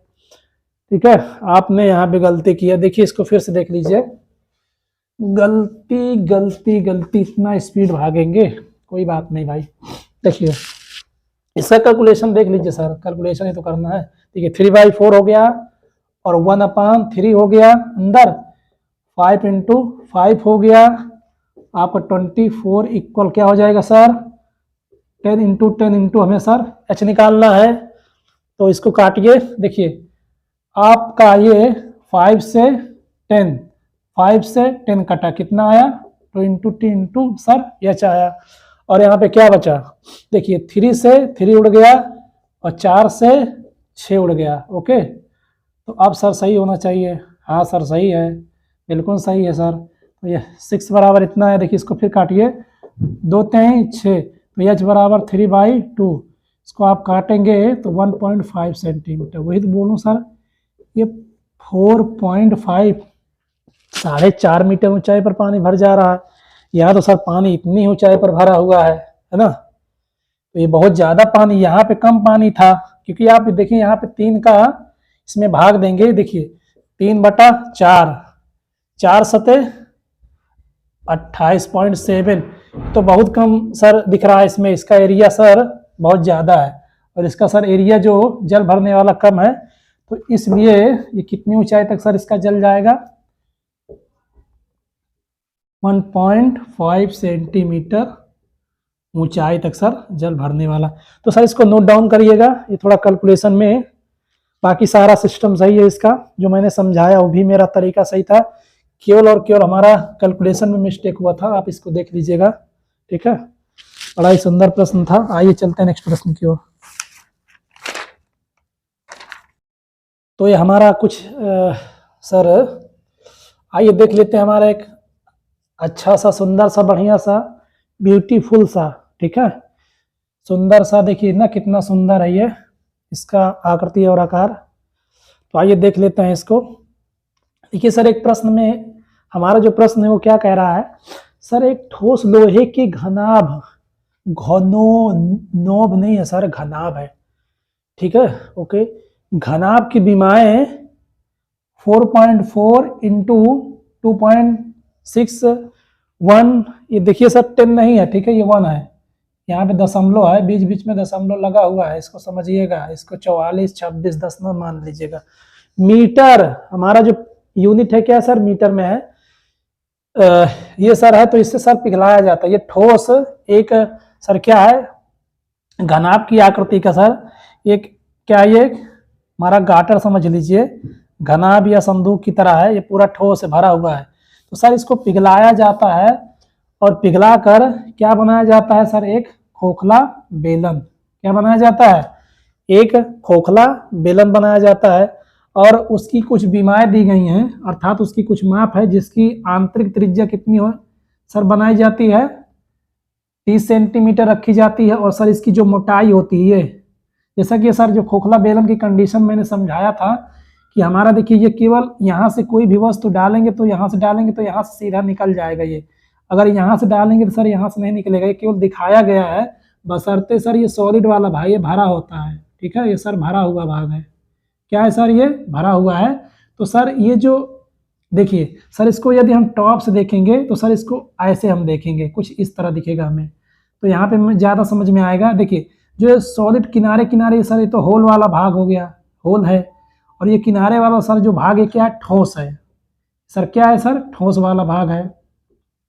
Speaker 1: ठीक है, आपने यहाँ पे गलती किया, देखिए इसको फिर से देख लीजिए, गलती गलती गलती, इतना स्पीड भागेंगे, कोई बात नहीं भाई। देखिए इसका कैलकुलेशन देख लीजिए सर, कैलकुलेशन ही तो करना है। देखिए 3/4 हो गया और 1/3 हो गया, अंदर 5 × 5 हो गया, आपका 24 इक्वल क्या हो जाएगा सर 10 × 10 × हमें सर एच निकालना है, तो इसको काटिए। देखिए आपका ये 5 से 10 कटा, कितना आया 2 × 2 × सर एच आया, और यहाँ पे क्या बचा, देखिए 3 से 3 उड़ गया और 4 से 6 उड़ गया। ओके, तो अब सर सही होना चाहिए, हाँ सर सही है, बिल्कुल सही है सर। तो ये 6 बराबर इतना है, देखिए इसको फिर काटिए 2 3 6, तो एच बराबर 3/2, इसको आप काटेंगे तो 1.5 सेंटीमीटर। वही तो बोलूँ सर, ये 4.5 4.5 मीटर ऊंचाई पर पानी भर जा रहा है, यहाँ तो सर पानी इतनी ऊंचाई पर भरा हुआ है ना, तो ये बहुत ज्यादा पानी, यहाँ पे कम पानी था, क्योंकि आप देखिए यहाँ पे 3 का इसमें भाग देंगे, देखिए 3/4, 4 सते 28.7, तो बहुत कम सर दिख रहा है इसमें, इसका एरिया सर बहुत ज़्यादा है, और इसका सर एरिया जो जल भरने वाला कम है, तो इसलिए ये कितनी ऊंचाई तक सर इसका जल जाएगा? 1.5 सेंटीमीटर ऊंचाई तक सर जल भरने वाला। तो सर इसको नोट डाउन करिएगा, ये थोड़ा कैलकुलेशन में, बाकी सारा सिस्टम सही है इसका, जो मैंने समझाया वो भी मेरा तरीका सही था, केवल और केवल हमारा कैलकुलेशन में मिस्टेक हुआ था। आप इसको देख लीजिएगा, ठीक है। बड़ा ही सुंदर प्रश्न था। आइए चलते हैं नेक्स्ट प्रश्न की ओर। तो ये हमारा कुछ सर आइए देख लेते हैं, हमारा एक अच्छा सा सुंदर सा बढ़िया सा ब्यूटीफुल सा, ठीक है, सुंदर सा, देखिए ना कितना सुंदर है ये, इसका आकृति और आकार। तो आइए देख लेते हैं इसको। देखिए सर एक प्रश्न में, हमारा जो प्रश्न है वो क्या कह रहा है सर, एक ठोस लोहे की घनाभ, नोब नहीं है सर, घनाभ है, ठीक है, ओके, घनाभ की विमाएं 4.4 इंटू 2.61, ये देखिए सर 10 नहीं है, ठीक है, ये 1 है, यहाँ पे दशमलव है, बीच बीच में दशमलव लगा हुआ है, इसको समझिएगा, इसको 44, 26 दशमलव मान लीजिएगा। मीटर हमारा जो यूनिट है क्या सर, मीटर में है, ये सर है, तो इससे सर पिघलाया जाता है। ये ठोस एक सर क्या है, घनाभ की आकृति का सर, एक क्या, ये हमारा गाटर समझ लीजिए, घनाभ या संदूक की तरह है, ये पूरा ठोस भरा हुआ है। तो सर इसको पिघलाया जाता है, और पिघला कर क्या बनाया जाता है सर, एक खोखला बेलन। क्या बनाया जाता है? एक खोखला बेलन बनाया जाता है, और उसकी कुछ विमाएं दी गई हैं, अर्थात उसकी कुछ माप है, जिसकी आंतरिक त्रिज्या कितनी हो सर बनाई जाती है, 30 सेंटीमीटर रखी जाती है। और सर इसकी जो मोटाई होती है, जैसा कि सर जो खोखला बेलन की कंडीशन मैंने समझाया था कि हमारा देखिए ये केवल यहाँ से कोई भी वस्तु डालेंगे तो यहाँ से डालेंगे तो यहाँ से सीधा निकल जाएगा, ये अगर यहाँ से डालेंगे तो सर यहाँ से नहीं निकलेगा, ये केवल दिखाया गया है, बशर्ते सर ये सॉलिड वाला भाग ये भरा होता है, ठीक है, ये सर भरा हुआ भाग है, क्या है सर, ये भरा हुआ है। तो सर ये जो देखिए सर, इसको यदि हम टॉप से देखेंगे तो सर इसको ऐसे हम देखेंगे, कुछ इस तरह दिखेगा हमें, तो यहाँ पे ज़्यादा समझ में आएगा। देखिए जो सॉलिड किनारे किनारे सर, ये तो होल वाला भाग हो गया, होल है, और ये किनारे वाला सर जो भाग है क्या है, ठोस है सर, क्या है सर, ठोस वाला भाग है,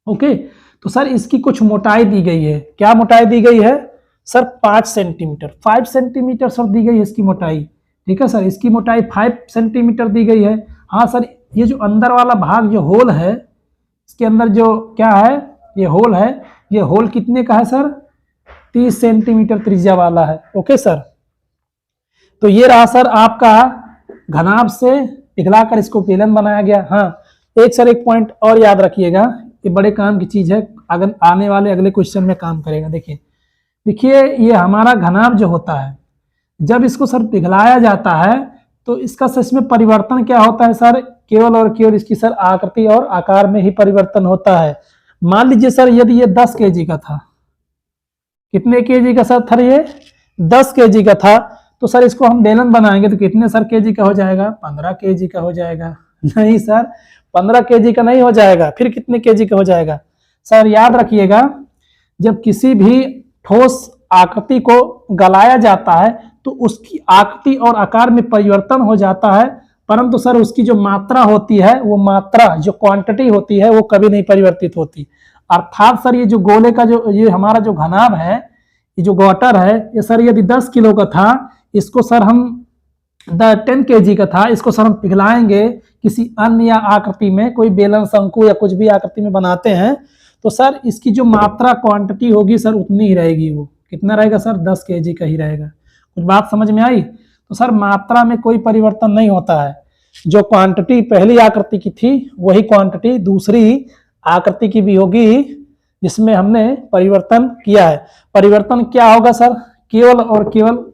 Speaker 1: ओके। तो सर इसकी कुछ मोटाई दी गई है, क्या मोटाई दी गई है सर, 5 सेंटीमीटर, 5 सेंटीमीटर सर दी गई है इसकी मोटाई, ठीक है सर, इसकी मोटाई 5 सेंटीमीटर दी गई है। हाँ सर, ये जो अंदर वाला भाग जो होल है, इसके अंदर जो क्या है, ये होल है, ये होल कितने का है सर, 30 सेंटीमीटर त्रिज्या वाला है, ओके सर। तो ये रहा सर आपका घनाभ से पिघलाकर इसको बेलन बनाया गया। हाँ एक सर एक पॉइंट और याद रखिएगा, ये बड़े काम की चीज है, अगर आने वाले अगले क्वेश्चन में काम करेगा। देखिए ये हमारा घनाभ जो होता है, जब इसको सर पिघलाया जाता है तो इसका सच में परिवर्तन क्या होता है सर, केवल और केवल इसकी सर आकृति और आकार में ही परिवर्तन होता है। मान लीजिए सर यदि ये 10 kg का था, कितने kg का सर था, ये 10 kg का था, तो सर इसको हम बेलन बनाएंगे तो कितने सर kg का हो जाएगा, 15 kg का हो जाएगा। नहीं सर 15 kg का नहीं हो जाएगा, फिर कितने kg का हो जाएगा सर, याद रखिएगा, जब किसी भी ठोस आकृति को गलाया जाता है तो उसकी आकृति और आकार में परिवर्तन हो जाता है, परंतु सर उसकी जो मात्रा होती है, वो मात्रा जो क्वांटिटी होती है वो कभी नहीं परिवर्तित होती। अर्थात सर ये जो गोले का जो ये हमारा जो घनाभ है, ये जो गॉटर है, ये सर यदि 10 किलो का था, इसको सर हम 10 kg का था, इसको सर हम पिघलाएंगे किसी अन्य या आकृति में, कोई बेलन शंकु या कुछ भी आकृति में बनाते हैं, तो सर इसकी जो मात्रा क्वांटिटी होगी सर उतनी ही रहेगी, वो कितना रहेगा सर, 10 kg का ही रहेगा। कुछ बात समझ में आई? तो सर मात्रा में कोई परिवर्तन नहीं होता है, जो क्वांटिटी पहली आकृति की थी वही क्वांटिटी दूसरी आकृति की भी होगी जिसमें हमने परिवर्तन किया है। परिवर्तन क्या होगा सर, केवल और केवल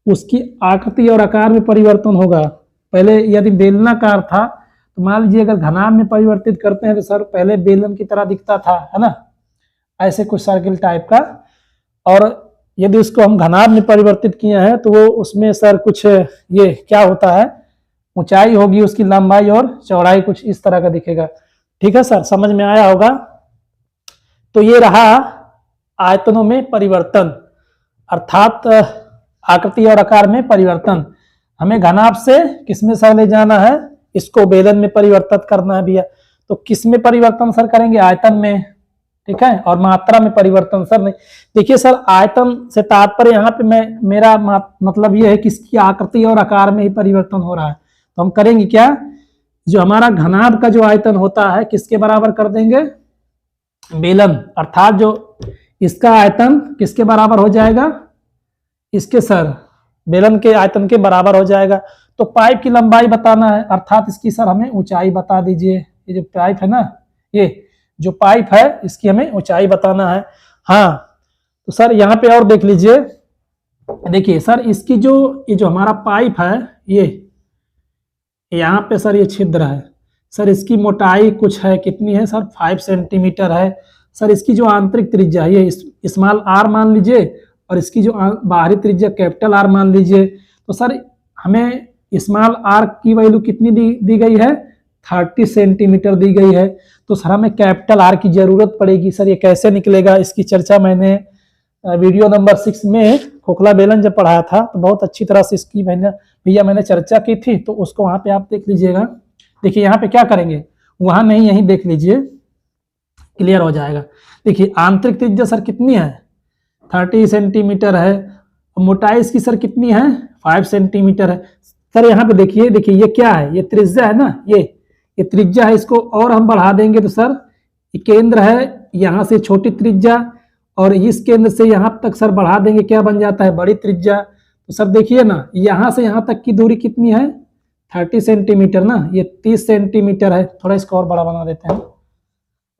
Speaker 1: उसकी आकृति और आकार में परिवर्तन होगा। पहले यदि बेलनाकार था तो मान लीजिए अगर घनाभ में परिवर्तित करते हैं तो सर पहले बेलन की तरह दिखता था, है ना, ऐसे कुछ सर्किल टाइप का, और यदि उसको हम घनाभ में परिवर्तित किए हैं तो वो उसमें सर कुछ ये क्या होता है, ऊंचाई होगी उसकी, लंबाई और चौड़ाई कुछ इस तरह का दिखेगा। ठीक है सर, समझ में आया होगा। तो ये रहा आयतनों में परिवर्तन, अर्थात आकृति और आकार में परिवर्तन। हमें घनाभ से किसमें सर ले जाना है, इसको बेलन में परिवर्तित करना है भैया। तो किस में परिवर्तन सर करेंगे, आयतन में, ठीक है, और मात्रा में परिवर्तन सर नहीं। देखिए सर आयतन से तात्पर्य यहाँ पे मेरा मतलब ये है कि इसकी आकृति और आकार में ही परिवर्तन हो रहा है। तो हम करेंगे क्या, जो हमारा घनाभ का जो आयतन होता है किसके बराबर कर देंगे, बेलन, अर्थात जो इसका आयतन किसके बराबर हो जाएगा, इसके सर बेलन के आयतन के बराबर हो जाएगा। तो पाइप की लंबाई बताना है, अर्थात इसकी सर हमें ऊंचाई बता दीजिए। ये जो पाइप है ना, ये जो पाइप है इसकी हमें ऊंचाई बताना है। हाँ तो सर यहाँ पे और देख लीजिए, देखिए सर इसकी जो ये जो हमारा पाइप है, ये यहाँ पे सर ये छिद्र है सर, इसकी मोटाई कुछ है, कितनी है सर 5 सेंटीमीटर है सर। इसकी जो आंतरिक त्रिज्या है ये स्मॉल आर मान लीजिए, और इसकी जो बाहरी त्रिज्या कैपिटल आर मान लीजिए। तो सर हमें स्मॉल आर की वैल्यू कितनी दी गई है, 30 सेंटीमीटर दी गई है। तो सर हमें कैपिटल आर की जरूरत पड़ेगी। सर ये कैसे निकलेगा, इसकी चर्चा मैंने वीडियो नंबर 6 में खोखला बेलन जब पढ़ाया था तो बहुत अच्छी तरह से इसकी मैंने चर्चा की थी, तो उसको वहां पे आप देख लीजिएगा। देखिए यहाँ पे क्या करेंगे, वहां नहीं यहीं देख लीजिए, क्लियर हो जाएगा। देखिए आंतरिक त्रिज्या सर कितनी है, 30 सेंटीमीटर है, मोटाई इसकी सर कितनी है, 5 सेंटीमीटर है। सर यहाँ पे देखिए, ये क्या है, ये त्रिज्या है ना, ये त्रिज्या है, इसको और हम बढ़ा देंगे तो सर ये केंद्र है, यहाँ से छोटी त्रिज्या, और इस केंद्र से यहाँ तक सर बढ़ा देंगे, क्या बन जाता है, बड़ी त्रिज्या। तो सर देखिए ना, यहाँ से यहाँ तक की दूरी कितनी है, 30 सेंटीमीटर ना, ये 30 सेंटीमीटर है। थोड़ा इसको और बड़ा बना देते हैं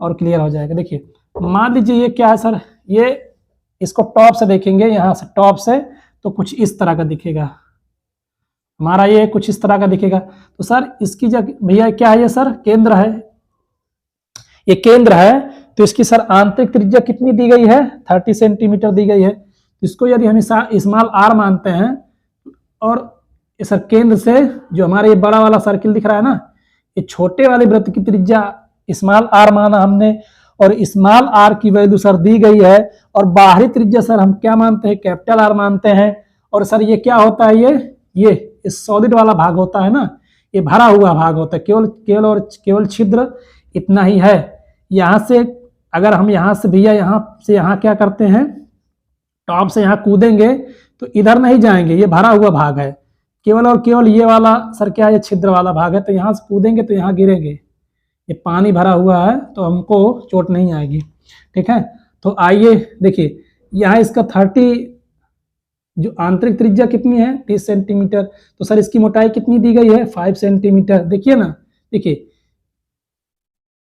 Speaker 1: और क्लियर हो जाएगा। देखिए मान लीजिए ये क्या है सर, ये इसको टॉप से देखेंगे, यहाँ से टॉप से तो कुछ इस तरह का दिखेगा हमारा, ये कुछ इस तरह का दिखेगा। तो सर इसकी जगह भैया क्या है, ये सर केंद्र है, ये केंद्र है। तो इसकी सर आंतरिक त्रिज्या कितनी दी गई है, 30 सेंटीमीटर दी गई है। इसको यदि हम स्मॉल आर मानते हैं, और सर केंद्र से जो हमारा ये बड़ा वाला सर्किल दिख रहा है ना, ये छोटे वाले वृत्त की त्रिज्या स्मॉल आर माना हमने, और स्मॉल आर की वैल्यू सर दी गई है, और बाहरी त्रिज्या सर हम क्या मानते हैं, कैपिटल आर मानते हैं। और सर ये क्या होता है, ये इस सॉलिड वाला भाग होता है ना, ये भरा हुआ भाग होता है, केवल छिद्र इतना ही है। यहाँ से अगर हम यहाँ से भैया यहाँ से यहाँ क्या करते हैं, टॉप से यहाँ कूदेंगे तो इधर नहीं जाएंगे, ये भरा हुआ भाग है, केवल और केवल ये वाला सर क्या है, ये छिद्र वाला भाग है। तो यहाँ से कूदेंगे तो यहाँ गिरेंगे, ये पानी भरा हुआ है तो हमको चोट नहीं आएगी, ठीक है। तो आइए देखिए, यहाँ इसका 30 जो आंतरिक त्रिज्या कितनी है, 30 सेंटीमीटर। तो सर इसकी मोटाई कितनी दी गई है, 5 सेंटीमीटर। देखिए ना, देखिए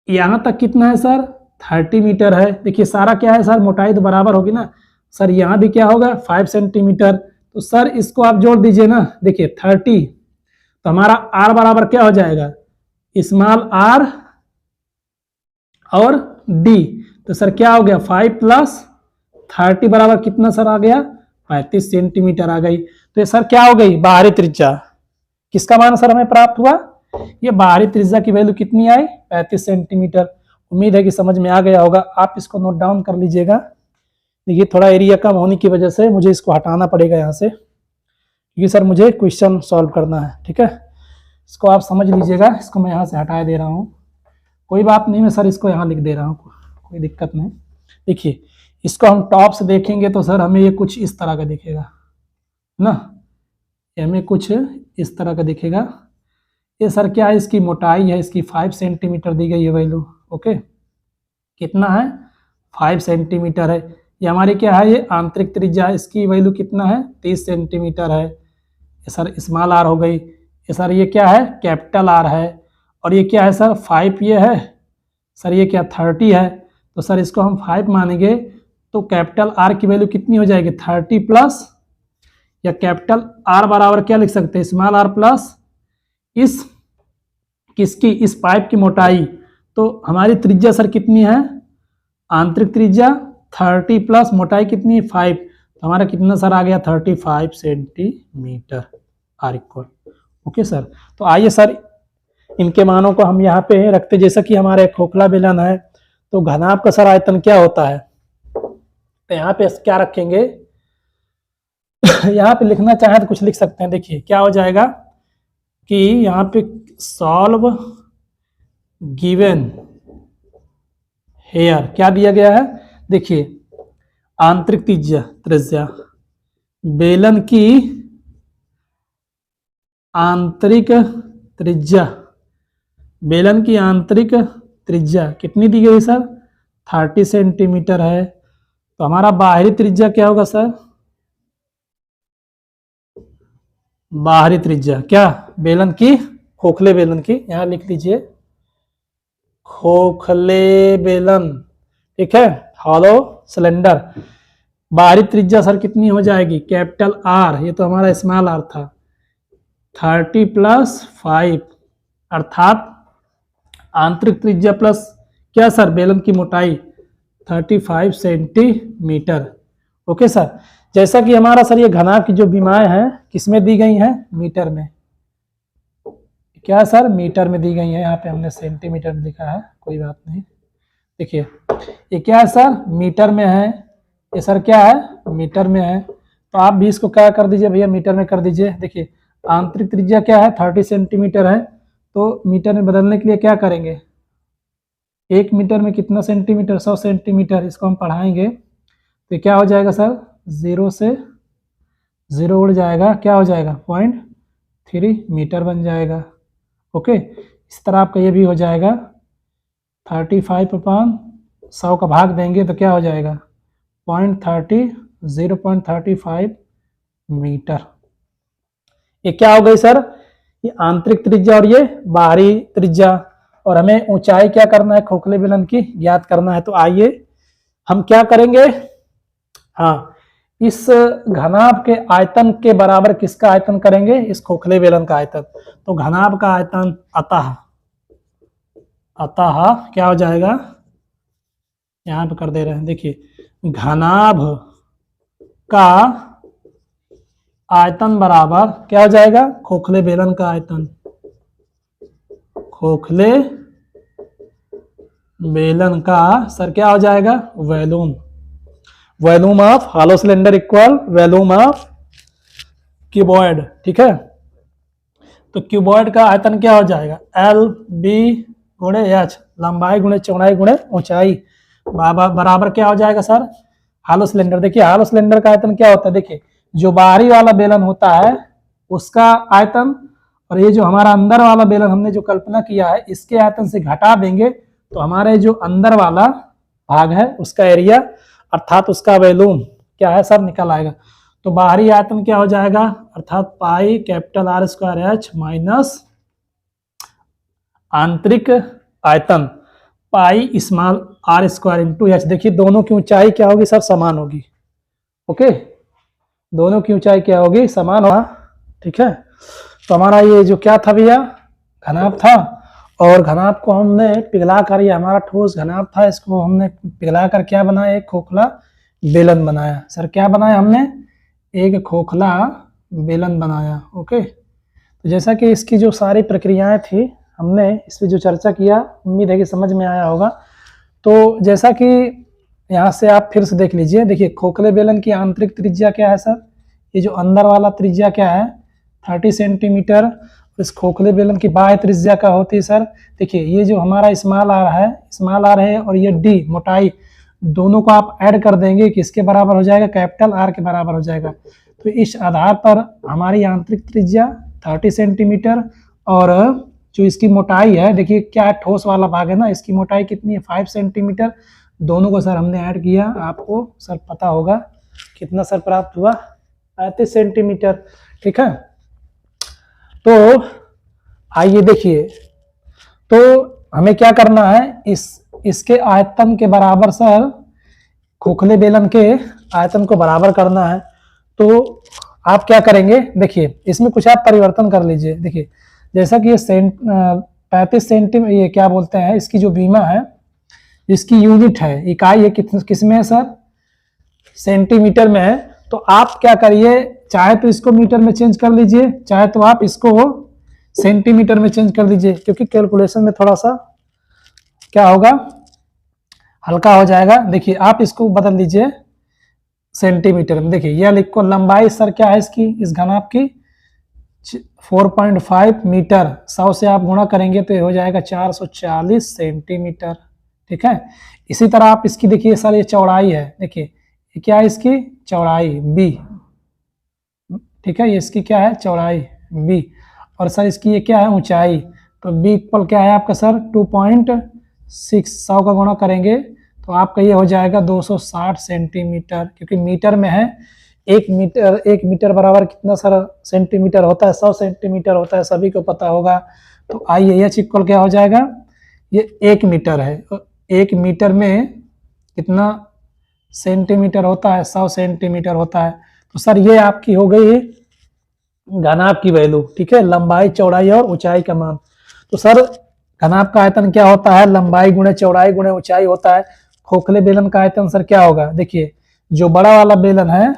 Speaker 1: यहाँ तक कितना है सर, 30 मीटर है। देखिए सारा क्या है सर, मोटाई तो बराबर होगी ना सर, यहाँ भी क्या होगा 5 सेंटीमीटर। तो सर इसको आप जोड़ दीजिए ना, देखिए 30, तो हमारा आर बराबर क्या हो जाएगा, स्मॉल आर और डी। तो सर क्या हो गया, 5 प्लस 30 बराबर कितना सर आ गया, 35 सेंटीमीटर आ गई। तो ये सर क्या हो गई, बाहरी त्रिज्या। किसका मान सर हमें प्राप्त हुआ, ये बाहरी त्रिज्या की वैल्यू कितनी आई, 35 सेंटीमीटर। उम्मीद है कि समझ में आ गया होगा। आप इसको नोट डाउन कर लीजिएगा। देखिए थोड़ा एरिया कम होने की वजह से मुझे इसको हटाना पड़ेगा यहाँ से, क्योंकि सर मुझे क्वेश्चन सॉल्व करना है, ठीक है। इसको आप समझ लीजिएगा, इसको मैं यहाँ से हटा दे रहा हूँ, कोई बात नहीं, मैं सर इसको यहाँ लिख दे रहा हूँ, कोई दिक्कत नहीं। देखिए इसको हम टॉप से देखेंगे तो सर हमें ये कुछ इस तरह का दिखेगा ना, ये हमें कुछ इस तरह का दिखेगा। ये सर क्या है, इसकी मोटाई है, इसकी 5 सेंटीमीटर दी गई है वैल्यू, ओके। कितना है, 5 सेंटीमीटर है। ये हमारी क्या है, ये आंतरिक त्रिज्या है, इसकी वैल्यू कितना है, 30 सेंटीमीटर है। ये सर स्मॉल आर हो गई। ये सर ये क्या है, कैपिटल आर है। और ये क्या है सर, 5 ये है सर, ये क्या 30 है। तो सर इसको हम 5 मानेंगे तो कैपिटल आर की वैल्यू कितनी हो जाएगी, 30 प्लस, या कैपिटल आर बराबर क्या लिख सकते हैं, स्मॉल आर प्लस इस किसकी, इस पाइप की मोटाई। तो हमारी त्रिज्या सर कितनी है, आंतरिक त्रिज्या 30 प्लस मोटाई कितनी है, 5। तो हमारा कितना सर आ गया, 35 centimetre are equal, okay sir. तो आइए सर इनके मानों को हम यहाँ पे रखते, जैसा कि हमारे खोखला बेलन है तो घनाभ का सर आयतन क्या होता है, तो यहाँ पे क्या रखेंगे यहाँ पे लिखना चाहे तो कुछ लिख सकते हैं। देखिए क्या हो जाएगा कि यहाँ पे सॉल्व गिवन हेयर क्या दिया गया है। देखिए आंतरिक त्रिज्या बेलन की आंतरिक त्रिज्या, बेलन की आंतरिक त्रिज्या कितनी दी गई सर? 30 सेंटीमीटर है। तो हमारा बाहरी त्रिज्या क्या होगा सर? बाहरी त्रिज्या क्या? बेलन की, खोखले बेलन की, यहां लिख लीजिए खोखले बेलन, ठीक है, हॉलो सिलेंडर। बाहरी त्रिज्या सर कितनी हो जाएगी? कैपिटल आर, ये तो हमारा स्मॉल आर था, 30 + 5 अर्थात आंतरिक त्रिज्या प्लस क्या सर? बेलन की मोटाई 35 सेंटीमीटर। Okay sir. जैसा कि हमारा सर ये घनाभ की जो विमाएं हैं किसमें दी गई हैं? मीटर में। क्या सर? मीटर में दी गई है। यहाँ पे हमने सेंटीमीटर में लिखा है, कोई बात नहीं। देखिए ये क्या है सर? मीटर में है। ये सर क्या है? मीटर में है। तो आप भी इसको क्या कर दीजिए भैया? मीटर में कर दीजिए। देखिए आंतरिक त्रिज्या क्या है? 30 सेंटीमीटर है। तो मीटर में बदलने के लिए क्या करेंगे? 1 मीटर में कितना सेंटीमीटर? 100 सेंटीमीटर। इसको हम पढ़ाएंगे तो क्या हो जाएगा सर? 0 से 0 उड़ जाएगा, क्या हो जाएगा? 0.3 मीटर बन जाएगा। ओके, इस तरह आपका ये भी हो जाएगा 35/100 का भाग देंगे तो क्या हो जाएगा? 0.35 मीटर। ये क्या हो गई सर? ये आंतरिक त्रिज्या और ये बाहरी त्रिज्या। और हमें ऊंचाई क्या करना है? खोखले बेलन की ज्ञात करना है। तो आइए हम क्या करेंगे? हाँ, इस घनाभ के आयतन के बराबर किसका आयतन करेंगे? इस खोखले बेलन का आयतन। तो घनाभ का आयतन अतः क्या हो जाएगा? यहां पे कर दे रहे हैं। देखिए घनाभ का आयतन बराबर क्या हो जाएगा? खोखले बेलन का आयतन। खोखले बेलन का सर क्या हो जाएगा? Volume. Volume of hollow cylinder equal volume of cuboid, ठीक है। तो क्यूबॉइड का आयतन क्या हो जाएगा? L/B/H, लंबाई गुणे चौड़ाई गुणे ऊंचाई बराबर क्या हो जाएगा सर? Hollow cylinder. देखिए हॉलो सिलेंडर का आयतन क्या होता है? देखिए जो बाहरी वाला बेलन होता है उसका आयतन, और ये जो हमारा अंदर वाला बेलन हमने जो कल्पना किया है इसके आयतन से घटा देंगे तो हमारे जो अंदर वाला भाग है उसका एरिया अर्थात उसका वॉल्यूम क्या है सर? निकल आएगा। तो बाहरी आयतन क्या हो जाएगा? अर्थात πR² माइनस आंतरिक आयतन πr² H। देखिए दोनों की ऊंचाई क्या होगी सर? समान होगी। ओके, दोनों की ऊंचाई क्या होगी? समान होगा, ठीक है। तो हमारा ये जो क्या था भैया? घनाभ था। और घनाभ को हमने पिघला कर, ये हमारा ठोस घनाभ था, इसको हमने पिघला कर क्या बनाया? एक खोखला बेलन बनाया। सर क्या बनाया हमने? एक खोखला बेलन बनाया। ओके, तो जैसा कि इसकी जो सारी प्रक्रियाएं थी हमने इस पर जो चर्चा किया, उम्मीद है कि समझ में आया होगा। तो जैसा कि यहाँ से आप फिर से देख लीजिए। देखिए खोखले बेलन की आंतरिक त्रिज्या क्या है सर? ये जो अंदर वाला त्रिज्या क्या है? 30 सेंटीमीटर। इस खोखले बेलन की बाह्य त्रिज्या क्या होती है सर? देखिए ये जो हमारा स्मॉल आर है और ये डी मोटाई, दोनों को आप ऐड कर देंगे किसके बराबर हो जाएगा? कैपिटल आर के बराबर हो जाएगा। तो इस आधार पर हमारी आंतरिक त्रिज्या 30 सेंटीमीटर और जो इसकी मोटाई है, देखिए क्या ठोस वाला भाग है ना, इसकी मोटाई कितनी है? 5 सेंटीमीटर। दोनों को सर हमने ऐड किया, आपको सर पता होगा कितना सर प्राप्त हुआ? 35 सेंटीमीटर, ठीक है। तो आइए देखिए, तो हमें क्या करना है? इसके आयतन के बराबर सर खोखले बेलन के आयतन को बराबर करना है। तो आप क्या करेंगे? देखिए इसमें कुछ आप परिवर्तन कर लीजिए। देखिए जैसा कि ये 35 सेंटीमीटर, ये क्या बोलते हैं, इसकी जो बीमा है, इसकी यूनिट है, इकाई है किसमें है सर? सेंटीमीटर में है। तो आप क्या करिए, चाहे तो इसको मीटर में चेंज कर लीजिए, चाहे तो आप इसको सेंटीमीटर में चेंज कर दीजिए, क्योंकि कैलकुलेशन में थोड़ा सा क्या होगा? हल्का हो जाएगा। देखिए आप इसको बदल लीजिए, सेंटीमीटर में। देखिए यह लिखो, लंबाई सर क्या है इसकी, इस घनाभ की 4.5 मीटर, 100 से आप गुणा करेंगे तो ये हो जाएगा 440 सेंटीमीटर। ठीक है, इसी तरह आप इसकी देखिए सर, ये चौड़ाई है, देखिए ये क्या है इसकी चौड़ाई बी। ठीक है, ये इसकी क्या है चौड़ाई बी, और सर इसकी ये क्या है ऊंचाई, तो बी इक्वल क्या है आपका सर 2.6, 100 का गुणा करेंगे तो आपका ये हो जाएगा 260 सेंटीमीटर, क्योंकि मीटर में है। 1 मीटर बराबर कितना सर सेंटीमीटर होता है, 100 सेंटीमीटर होता है, सभी को पता होगा। तो आइए एच इक्वल क्या हो जाएगा, ये 1 मीटर है, 1 मीटर में कितना सेंटीमीटर होता है, 100 सेंटीमीटर होता है। तो सर ये आपकी हो गई घनाभ की वैल्यू। ठीक है, लंबाई चौड़ाई और ऊंचाई का मान। तो सर घनाभ का आयतन क्या होता है, लंबाई गुणे चौड़ाई गुणे ऊंचाई होता है। खोखले बेलन का आयतन सर क्या होगा, देखिए जो बड़ा वाला बेलन है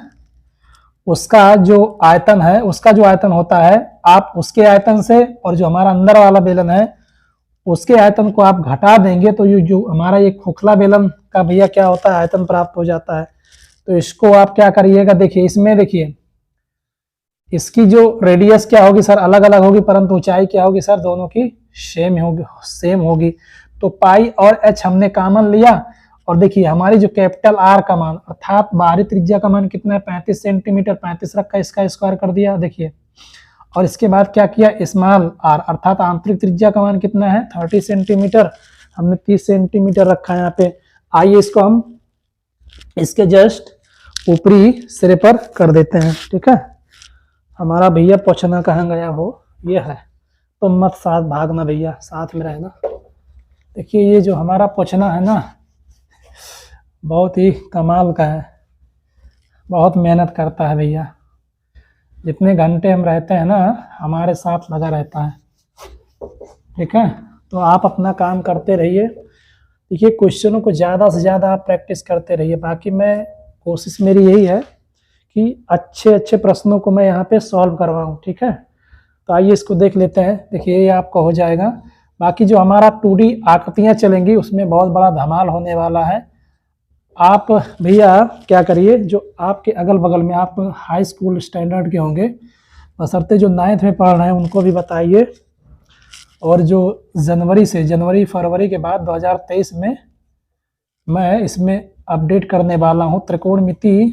Speaker 1: उसका जो आयतन है, उसका जो आयतन होता है, आप उसके आयतन से और जो हमारा अंदर वाला बेलन है उसके आयतन को आप घटा देंगे तो ये जो हमारा ये खोखला बेलन का भैया क्या होता है आयतन प्राप्त हो जाता है। तो इसको आप क्या करिएगा, देखिए इसमें देखिए इसकी जो रेडियस क्या होगी सर अलग अलग होगी, परंतु ऊंचाई क्या होगी सर दोनों की सेम होगी। तो पाई और एच हमने कॉमन लिया, और देखिए हमारी जो कैपिटल आर का मान अर्थात बाहरी त्रिज्या का मान कितना है 35 सेंटीमीटर, 35 रखा, इसका स्क्वायर कर दिया देखिए। और इसके बाद क्या किया, स्मॉल आर अर्थात आंतरिक त्रिज्या का मान कितना है 30 सेंटीमीटर, हमने 30 सेंटीमीटर रखा है यहाँ पे। आइए इसको हम इसके जस्ट ऊपरी सिरे पर कर देते हैं। ठीक है, हमारा भैया पोछना कहाँ गया हो, ये है, तो मत साथ भागना भैया, साथ में रहना। देखिए ये जो हमारा पोछना है ना बहुत ही कमाल का है, बहुत मेहनत करता है भैया, जितने घंटे हम रहते हैं ना हमारे साथ लगा रहता है। ठीक है, तो आप अपना काम करते रहिए। देखिए क्वेश्चनों को ज़्यादा से ज़्यादा आप प्रैक्टिस करते रहिए। बाकी मैं कोशिश मेरी यही है कि अच्छे अच्छे प्रश्नों को मैं यहाँ पे सॉल्व करवाऊँ। ठीक है, तो आइए इसको देख लेते हैं। देखिए ये आपका हो जाएगा। बाकी जो हमारा 2D आकृतियाँ चलेंगी उसमें बहुत बड़ा धमाल होने वाला है। आप भैया क्या करिए, जो आपके अगल बगल में आप हाई स्कूल स्टैंडर्ड के होंगे, बशर्ते जो 9th में पढ़ रहे हैं उनको भी बताइए, और जो जनवरी फरवरी के बाद 2023 में मैं इसमें अपडेट करने वाला हूँ त्रिकोणमिति।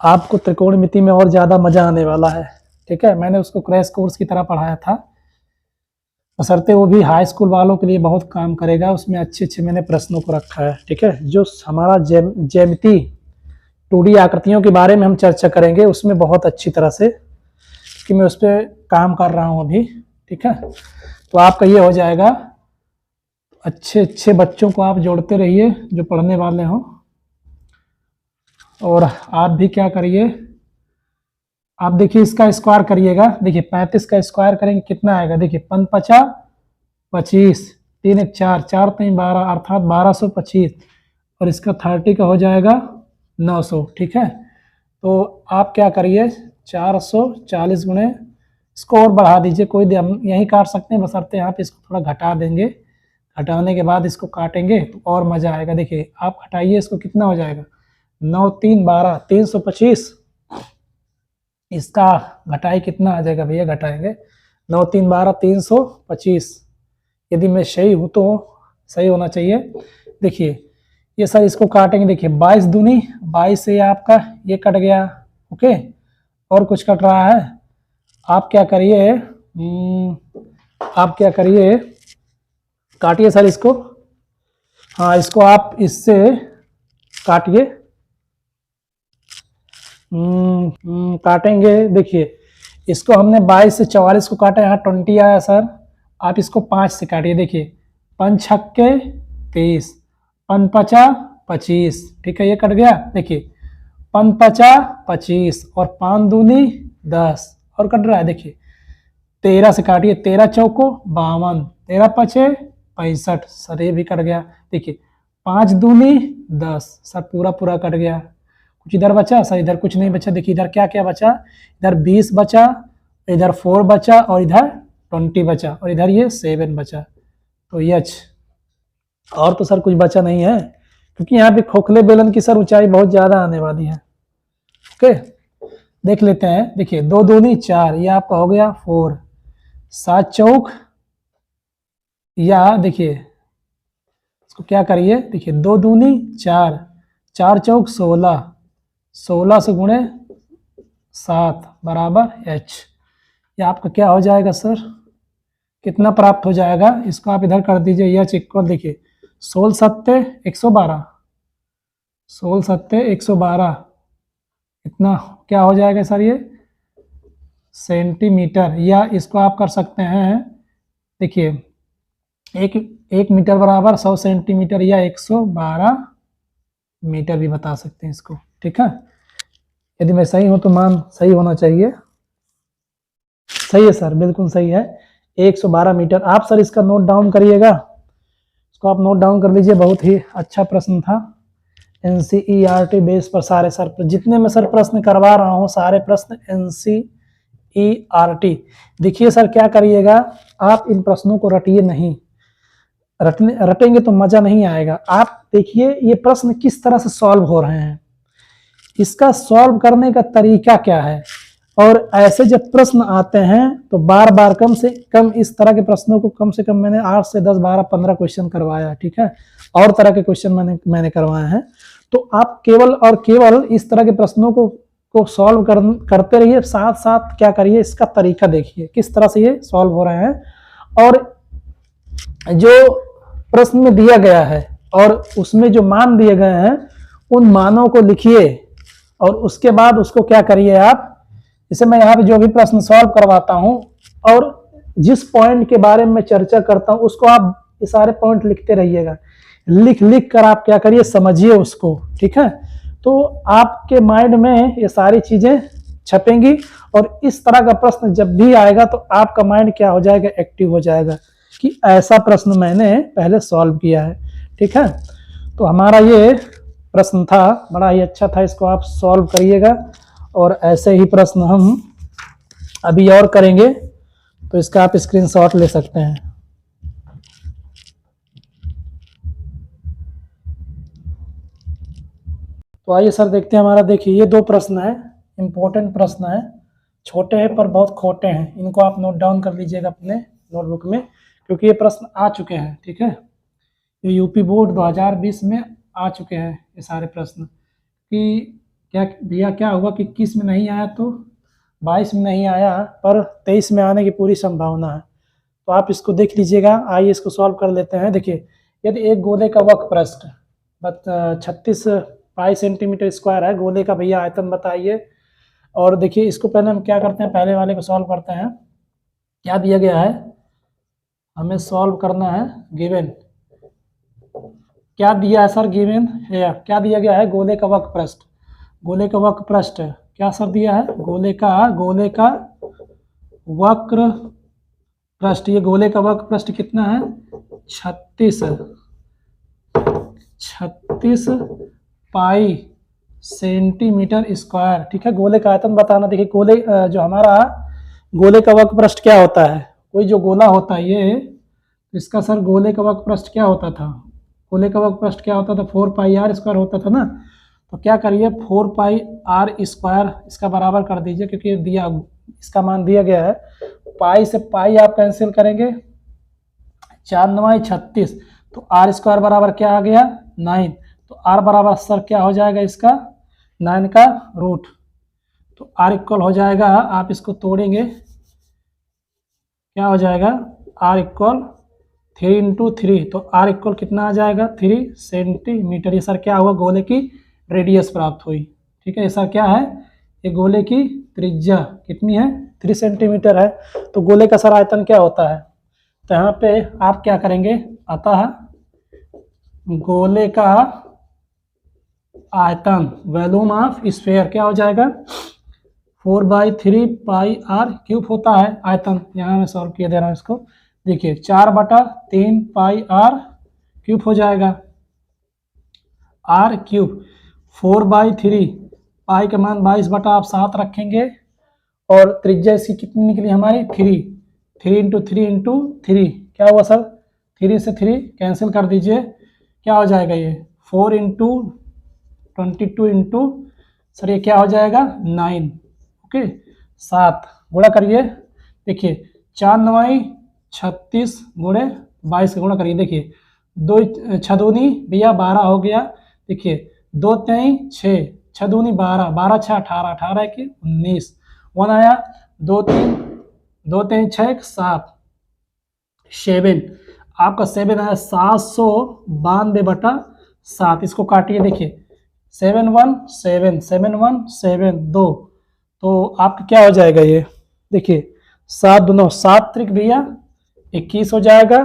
Speaker 1: आपको त्रिकोणमिति में और ज़्यादा मज़ा आने वाला है। ठीक है, मैंने उसको क्रैश कोर्स की तरह पढ़ाया था, बशर्ते वो भी हाई स्कूल वालों के लिए बहुत काम करेगा। उसमें अच्छे अच्छे मैंने प्रश्नों को रखा है। ठीक है, जो हमारा ज्यामिति 2D आकृतियों के बारे में हम चर्चा करेंगे उसमें बहुत अच्छी तरह से, कि मैं उस पर काम कर रहा हूँ अभी। ठीक है, तो आपका ये हो जाएगा। अच्छे अच्छे बच्चों को आप जोड़ते रहिए जो पढ़ने वाले हों, और आप भी क्या करिए, आप देखिए इसका स्क्वायर करिएगा। देखिए 35 का स्क्वायर करेंगे कितना आएगा, देखिए 5 5 25, 3 1 4, 4 3 12 अर्थात 1225, और इसका 30 का हो जाएगा 900। ठीक है, तो आप क्या करिए 440 गुणे, इसको और बढ़ा दीजिए, कोई हम यहीं काट सकते हैं, बशर्ते यहाँ पे इसको थोड़ा घटा देंगे। घटाने के बाद इसको काटेंगे तो और मज़ा आएगा। देखिए आप घटाइए इसको, कितना हो जाएगा 9 3 12 325, इसका घटाई कितना आ जाएगा भैया, घटाएंगे 9 3 12 325। यदि मैं सही हूँ तो सही होना चाहिए। देखिए ये सर इसको काटेंगे, देखिए 22 दूनी 22 से आपका ये कट गया। ओके, और कुछ कट रहा है, आप क्या करिए काटिए सर इसको। हाँ इसको आप इससे काटिए, काटेंगे। देखिए इसको हमने 22 से 44 को काटा, यहाँ 20 आया सर। आप इसको 5 से काटिए, देखिए 5 छक्के 30, 5 5 25। ठीक है, ये कट गया। देखिए 5 5 25 और 5 दूनी 10, और कट रहा है। देखिए 13 से काटिए, 13 चौको 52, 13 पचे 65, सर ये भी कट गया। देखिए 5 दूनी 10, सर पूरा पूरा कट गया। कुछ इधर बचा सर, इधर कुछ नहीं बचा। देखिए इधर क्या क्या बचा, इधर 20 बचा, इधर 4 बचा, और इधर 20 बचा, और इधर ये 7 बचा। तो ये और तो सर कुछ बचा नहीं है, क्योंकि यहाँ पे खोखले बेलन की सर ऊंचाई बहुत ज्यादा आने वाली है। ओके, देख लेते हैं। देखिए 2 दूनी 4, ये आपका हो गया 4, 7 चौक, या देखिए इसको क्या करिए, देखिए 2 दूनी 4, 4 चौक 16, 16 से गुणे 7 बराबर h। ये आपका क्या हो जाएगा सर, कितना प्राप्त हो जाएगा, इसको आप इधर कर दीजिए। h इक्वल, देखिए 16 सत्ते 112, 16 सत्ते 112, इतना क्या हो जाएगा सर, ये सेंटीमीटर। या इसको आप कर सकते हैं, देखिए एक मीटर बराबर 100 सेंटीमीटर, या 112 मीटर भी बता सकते हैं इसको। ठीक है, यदि मैं सही हूं तो मान सही होना चाहिए। सही है सर, बिल्कुल सही है, 112 मीटर। आप सर इसका नोट डाउन करिएगा, इसको आप नोट डाउन कर लीजिए। बहुत ही अच्छा प्रश्न था, NCERT बेस पर सारे सर जितने मैं सर प्रश्न करवा रहा हूँ, सारे प्रश्न NCERT। देखिए सर क्या करिएगा, आप इन प्रश्नों को रटिए नहीं, रटेंगे तो मजा नहीं आएगा। आप देखिए ये प्रश्न किस तरह से सॉल्व हो रहे हैं, इसका सॉल्व करने का तरीका क्या है। और ऐसे जब प्रश्न आते हैं तो बार बार कम से कम इस तरह के प्रश्नों को कम से कम मैंने 8 से 10 12 15 क्वेश्चन करवाया। ठीक है, और तरह के क्वेश्चन मैंने करवाए हैं। तो आप केवल और केवल इस तरह के प्रश्नों को सॉल्व करते रहिए, साथ साथ क्या करिए, इसका तरीका देखिए किस तरह से ये सॉल्व हो रहे हैं। और जो प्रश्न में दिया गया है और उसमें जो मान दिए गए हैं, उन मानों को लिखिए और उसके बाद उसको क्या करिए आप, जैसे मैं यहाँ पे जो भी प्रश्न सॉल्व करवाता हूँ और जिस पॉइंट के बारे में चर्चा करता हूँ उसको आप ये सारे पॉइंट लिखते रहिएगा। लिख कर आप क्या करिए, समझिए उसको। ठीक है, तो आपके माइंड में ये सारी चीजें छपेंगी और इस तरह का प्रश्न जब भी आएगा तो आपका माइंड क्या हो जाएगा, एक्टिव हो जाएगा कि ऐसा प्रश्न मैंने पहले सॉल्व किया है। ठीक है, तो हमारा ये प्रश्न था, बड़ा ही अच्छा था, इसको आप सॉल्व करिएगा। और ऐसे ही प्रश्न हम अभी और करेंगे, तो इसका आप स्क्रीनशॉट ले सकते हैं। तो आइए सर देखते हैं हमारा। देखिए ये 2 प्रश्न है, इंपॉर्टेंट प्रश्न है, छोटे हैं पर बहुत खोटे हैं। इनको आप नोट डाउन कर लीजिएगा अपने नोटबुक में, क्योंकि ये प्रश्न आ चुके हैं। ठीक है, ये यूपी बोर्ड 2020 में आ चुके हैं ये सारे प्रश्न। कि क्या भैया क्या हुआ कि 21 में नहीं आया तो 22 में नहीं आया, पर 23 में आने की पूरी संभावना है। तो आप इसको देख लीजिएगा। आइए इसको सॉल्व कर लेते हैं। देखिए यदि एक गोले का वक्रपृष्ठ 36 पाई सेंटीमीटर स्क्वायर है, गोले का भैया आयतन बताइए। और देखिए इसको पहले हम क्या करते हैं, पहले वाले को सॉल्व करते हैं। क्या दिया गया है, हमें सॉल्व करना है। गिवन क्या दिया है सर, गिवन है क्या दिया गया है, गोले का वक्रपृष्ठ। गोले का वक्रपृष्ठ क्या सर दिया है, गोले का वक्र पृष्ठ। ये गोले का वक्रपृष्ठ कितना है, 36 पाई सेंटीमीटर स्क्वायर। ठीक है, गोले का आयतन बताना। देखिए गोले जो हमारा गोले का वक्रपृष्ठ क्या होता है, कोई जो गोला होता है ये, इसका सर गोले का वक्रपृष्ठ क्या होता था, गोले का वक्रपृष्ठ क्या होता था, 4 पाई आर स्क्वायर होता था ना। तो क्या करिए, 4 पाई आर स्क्वायर इसका बराबर कर दीजिए, क्योंकि दिया इसका मान दिया गया है। पाई से पाई आप कैंसिल करेंगे, 4 9 36, तो आर स्क्वायर बराबर क्या आ गया, 9। तो आर बराबर सर क्या हो जाएगा इसका, 9 का रूट। तो आर इक्वल हो जाएगा, आप इसको तोड़ेंगे क्या हो जाएगा, आर इक्वल 3 इंटू 3। तो आर इक्वल कितना आ जाएगा, 3 सेंटीमीटर। ये सर क्या हुआ, गोले की रेडियस प्राप्त हुई। ठीक है, ये सर क्या है, ये गोले की त्रिज्या कितनी है, 3 सेंटीमीटर है। तो गोले का सर आयतन क्या होता है, तो यहाँ पे आप क्या करेंगे, अतः गोले का आयतन वॉल्यूम ऑफ स्फीयर क्या हो जाएगा, 4/3 पाई आर क्यूब होता है आयतन। यहाँ मैं सॉल्व किए दे रहा हूँ इसको। देखिए 4/3 पाई आर क्यूब हो जाएगा, आर क्यूब 4/3 पाई का मान 22/7 रखेंगे और त्रिज्या इसकी कितनी निकली हमारी, 3 इंटू 3 क्या हुआ सर, 3 से 3 कैंसिल कर दीजिए, क्या हो जाएगा ये 4 इंटू 22 इंटू सर ये क्या हो जाएगा 9, ओके 7 गुणा करिए, देखिए 4 9 36 गुणे 22 का गुणा करिए, देखिए 2 6 दूनी भैया 12 हो गया, देखिए 2 3 6 6 दूनी 12 12 6 18 18 की 19 1 आया 2 3 6 7 7 आपका 7 आया 792/7, इसको काटिए, देखिए 7 1 7 7 1 7 2, तो आपका क्या हो जाएगा ये, देखिए 7 2 9 7 त्रिक भैया 21 हो जाएगा,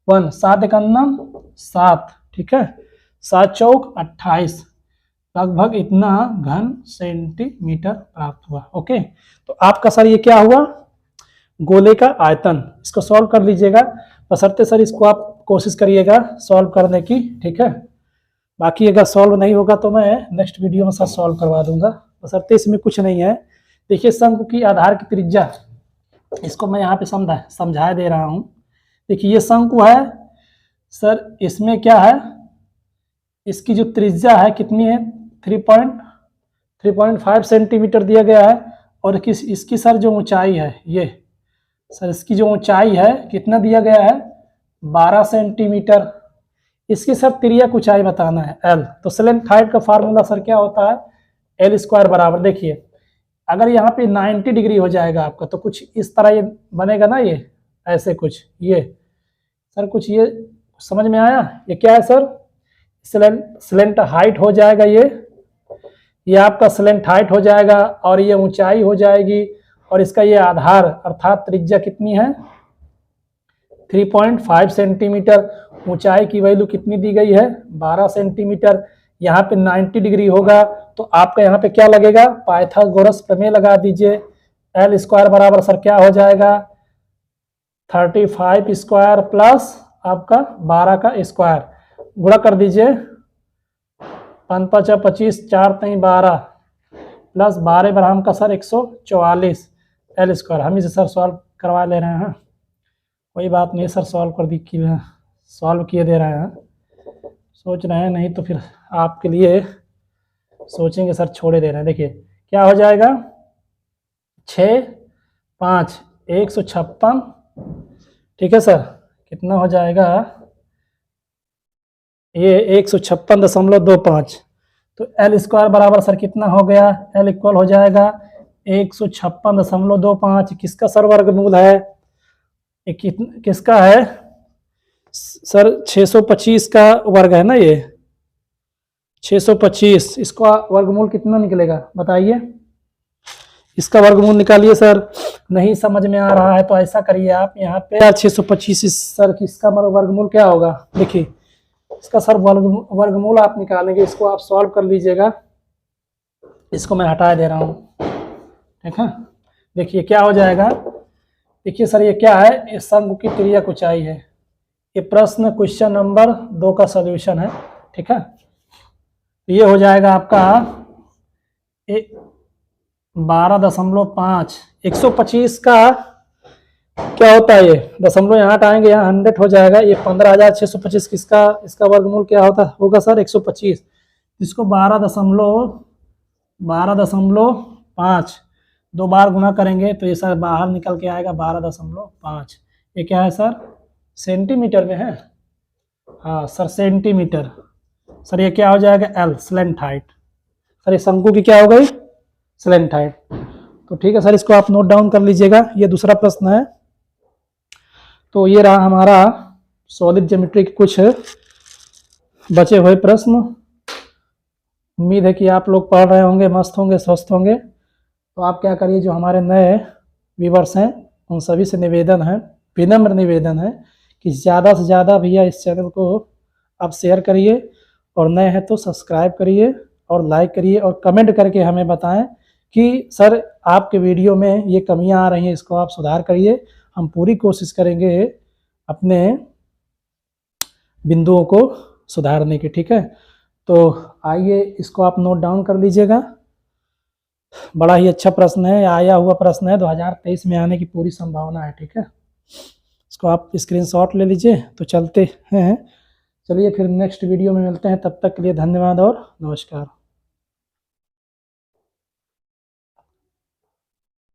Speaker 1: 1 7 1 7, ठीक है 7 चौक 28, लगभग इतना घन सेंटीमीटर प्राप्त हुआ। ओके, तो आपका सर ये क्या हुआ, गोले का आयतन। इसको सॉल्व कर लीजिएगा, बशर्ते सर इसको आप कोशिश करिएगा सॉल्व करने की, ठीक है। बाकी अगर सॉल्व नहीं होगा तो मैं नेक्स्ट वीडियो में सर सॉल्व करवा दूंगा, बशर्ते इसमें कुछ नहीं है। देखिए शंकु की आधार की त्रिज्या, इसको मैं यहाँ पे समझा दे रहा हूँ। देखिए ये शंकु है सर, इसमें क्या है, इसकी जो त्रिज्या है कितनी है 3.5 सेंटीमीटर दिया गया है, और इसकी सर जो ऊंचाई है, ये सर इसकी जो ऊंचाई है कितना दिया गया है 12 सेंटीमीटर। इसकी सर तिर्यक ऊंचाई बताना है L, तो स्लेंट हाइट का फार्मूला सर क्या होता है L स्क्वायर बराबर, देखिए अगर यहाँ पे 90 डिग्री हो जाएगा आपका तो कुछ इस तरह ये बनेगा ना, ये ऐसे कुछ, ये सर कुछ ये समझ में आया, ये क्या है सर स्लेंट हाइट हो जाएगा, ये आपका स्लेंट हाइट हो जाएगा, और ये ऊंचाई हो जाएगी, और इसका ये आधार अर्थात त्रिज्या कितनी है 3.5 सेंटीमीटर, ऊंचाई की वैल्यू कितनी दी गई है 12 सेंटीमीटर। यहाँ पे 90 डिग्री होगा तो आपका यहाँ पे क्या लगेगा, पाइथागोरस प्रमेय लगा दीजिए। L स्क्वायर बराबर सर क्या हो जाएगा 35 स्क्वायर प्लस आपका 12 का स्क्वायर, गुणा कर दीजिए 5 5 25 4 3 12 प्लस 12 बराबर का सर 144 L स्क्वायर। हम इसे सर सॉल्व करवा ले रहे हैं, कोई बात नहीं सर, सॉल्व किए दे रहे हैं, सोच रहे हैं, नहीं तो फिर आपके लिए सोचेंगे सर, छोड़े दे रहे हैं। देखिए क्या हो जाएगा 6 5 156, ठीक है सर, कितना हो जाएगा ये 156.25, तो L स्क्वायर बराबर सर कितना हो गया, L इक्वल हो जाएगा 156.25, किसका सर वर्गमूल है, किसका है सर 625 का वर्ग है ना, ये 625, इसका वर्गमूल कितना निकलेगा बताइए, इसका वर्गमूल निकालिए सर। नहीं समझ में आ रहा है तो ऐसा करिए आप यहाँ पे 625 सर इसका वर्गमूल क्या होगा, देखिए इसका सर वर्गमूल आप निकालेंगे, इसको आप सॉल्व कर लीजिएगा, इसको मैं हटा दे रहा हूँ, ठीक है। देखिए क्या हो जाएगा, देखिए सर ये क्या है, ये शंकु की तिर्यक ऊंचाई है, ये प्रश्न क्वेश्चन नंबर 2 का सॉल्यूशन है, ठीक है। ये हो जाएगा आपका 12.5, 125 का क्या होता है, ये दशमलव यहाँ हटाएंगे, यहाँ 100 हो जाएगा, ये 15,625, किसका इसका वर्गमूल क्या होगा सर 125, इसको 12.5 दो बार गुना करेंगे तो ये सर बाहर निकल के आएगा 12.5, ये क्या है सर सेंटीमीटर में है, हाँ सर सेंटीमीटर। सर ये क्या हो जाएगा L स्लेंट हाइट, सर ये शंकु की क्या हो गई स्लेंट हाइट, तो ठीक है सर, इसको आप नोट डाउन कर लीजिएगा। ये दूसरा प्रश्न है, तो ये रहा हमारा सॉलिड ज्योमेट्री के कुछ बचे हुए प्रश्न। उम्मीद है कि आप लोग पढ़ रहे होंगे, मस्त होंगे, स्वस्थ होंगे। तो आप क्या करिए, जो हमारे नए व्यूवर्स हैं उन सभी से निवेदन है, विनम्र निवेदन है कि ज़्यादा से ज़्यादा भैया इस चैनल को आप शेयर करिए, और नए हैं तो सब्सक्राइब करिए और लाइक करिए, और कमेंट करके हमें बताएं कि सर आपके वीडियो में ये कमियां आ रही हैं, इसको आप सुधार करिए। हम पूरी कोशिश करेंगे अपने बिंदुओं को सुधारने की, ठीक है। तो आइए इसको आप नोट डाउन कर लीजिएगा, बड़ा ही अच्छा प्रश्न है, आया हुआ प्रश्न है, 2023 में आने की पूरी संभावना है, ठीक है। इसको आप स्क्रीनशॉट ले लीजिए। तो चलते हैं चलिए फिर नेक्स्ट वीडियो में मिलते हैं, तब तक के लिए धन्यवाद और नमस्कार।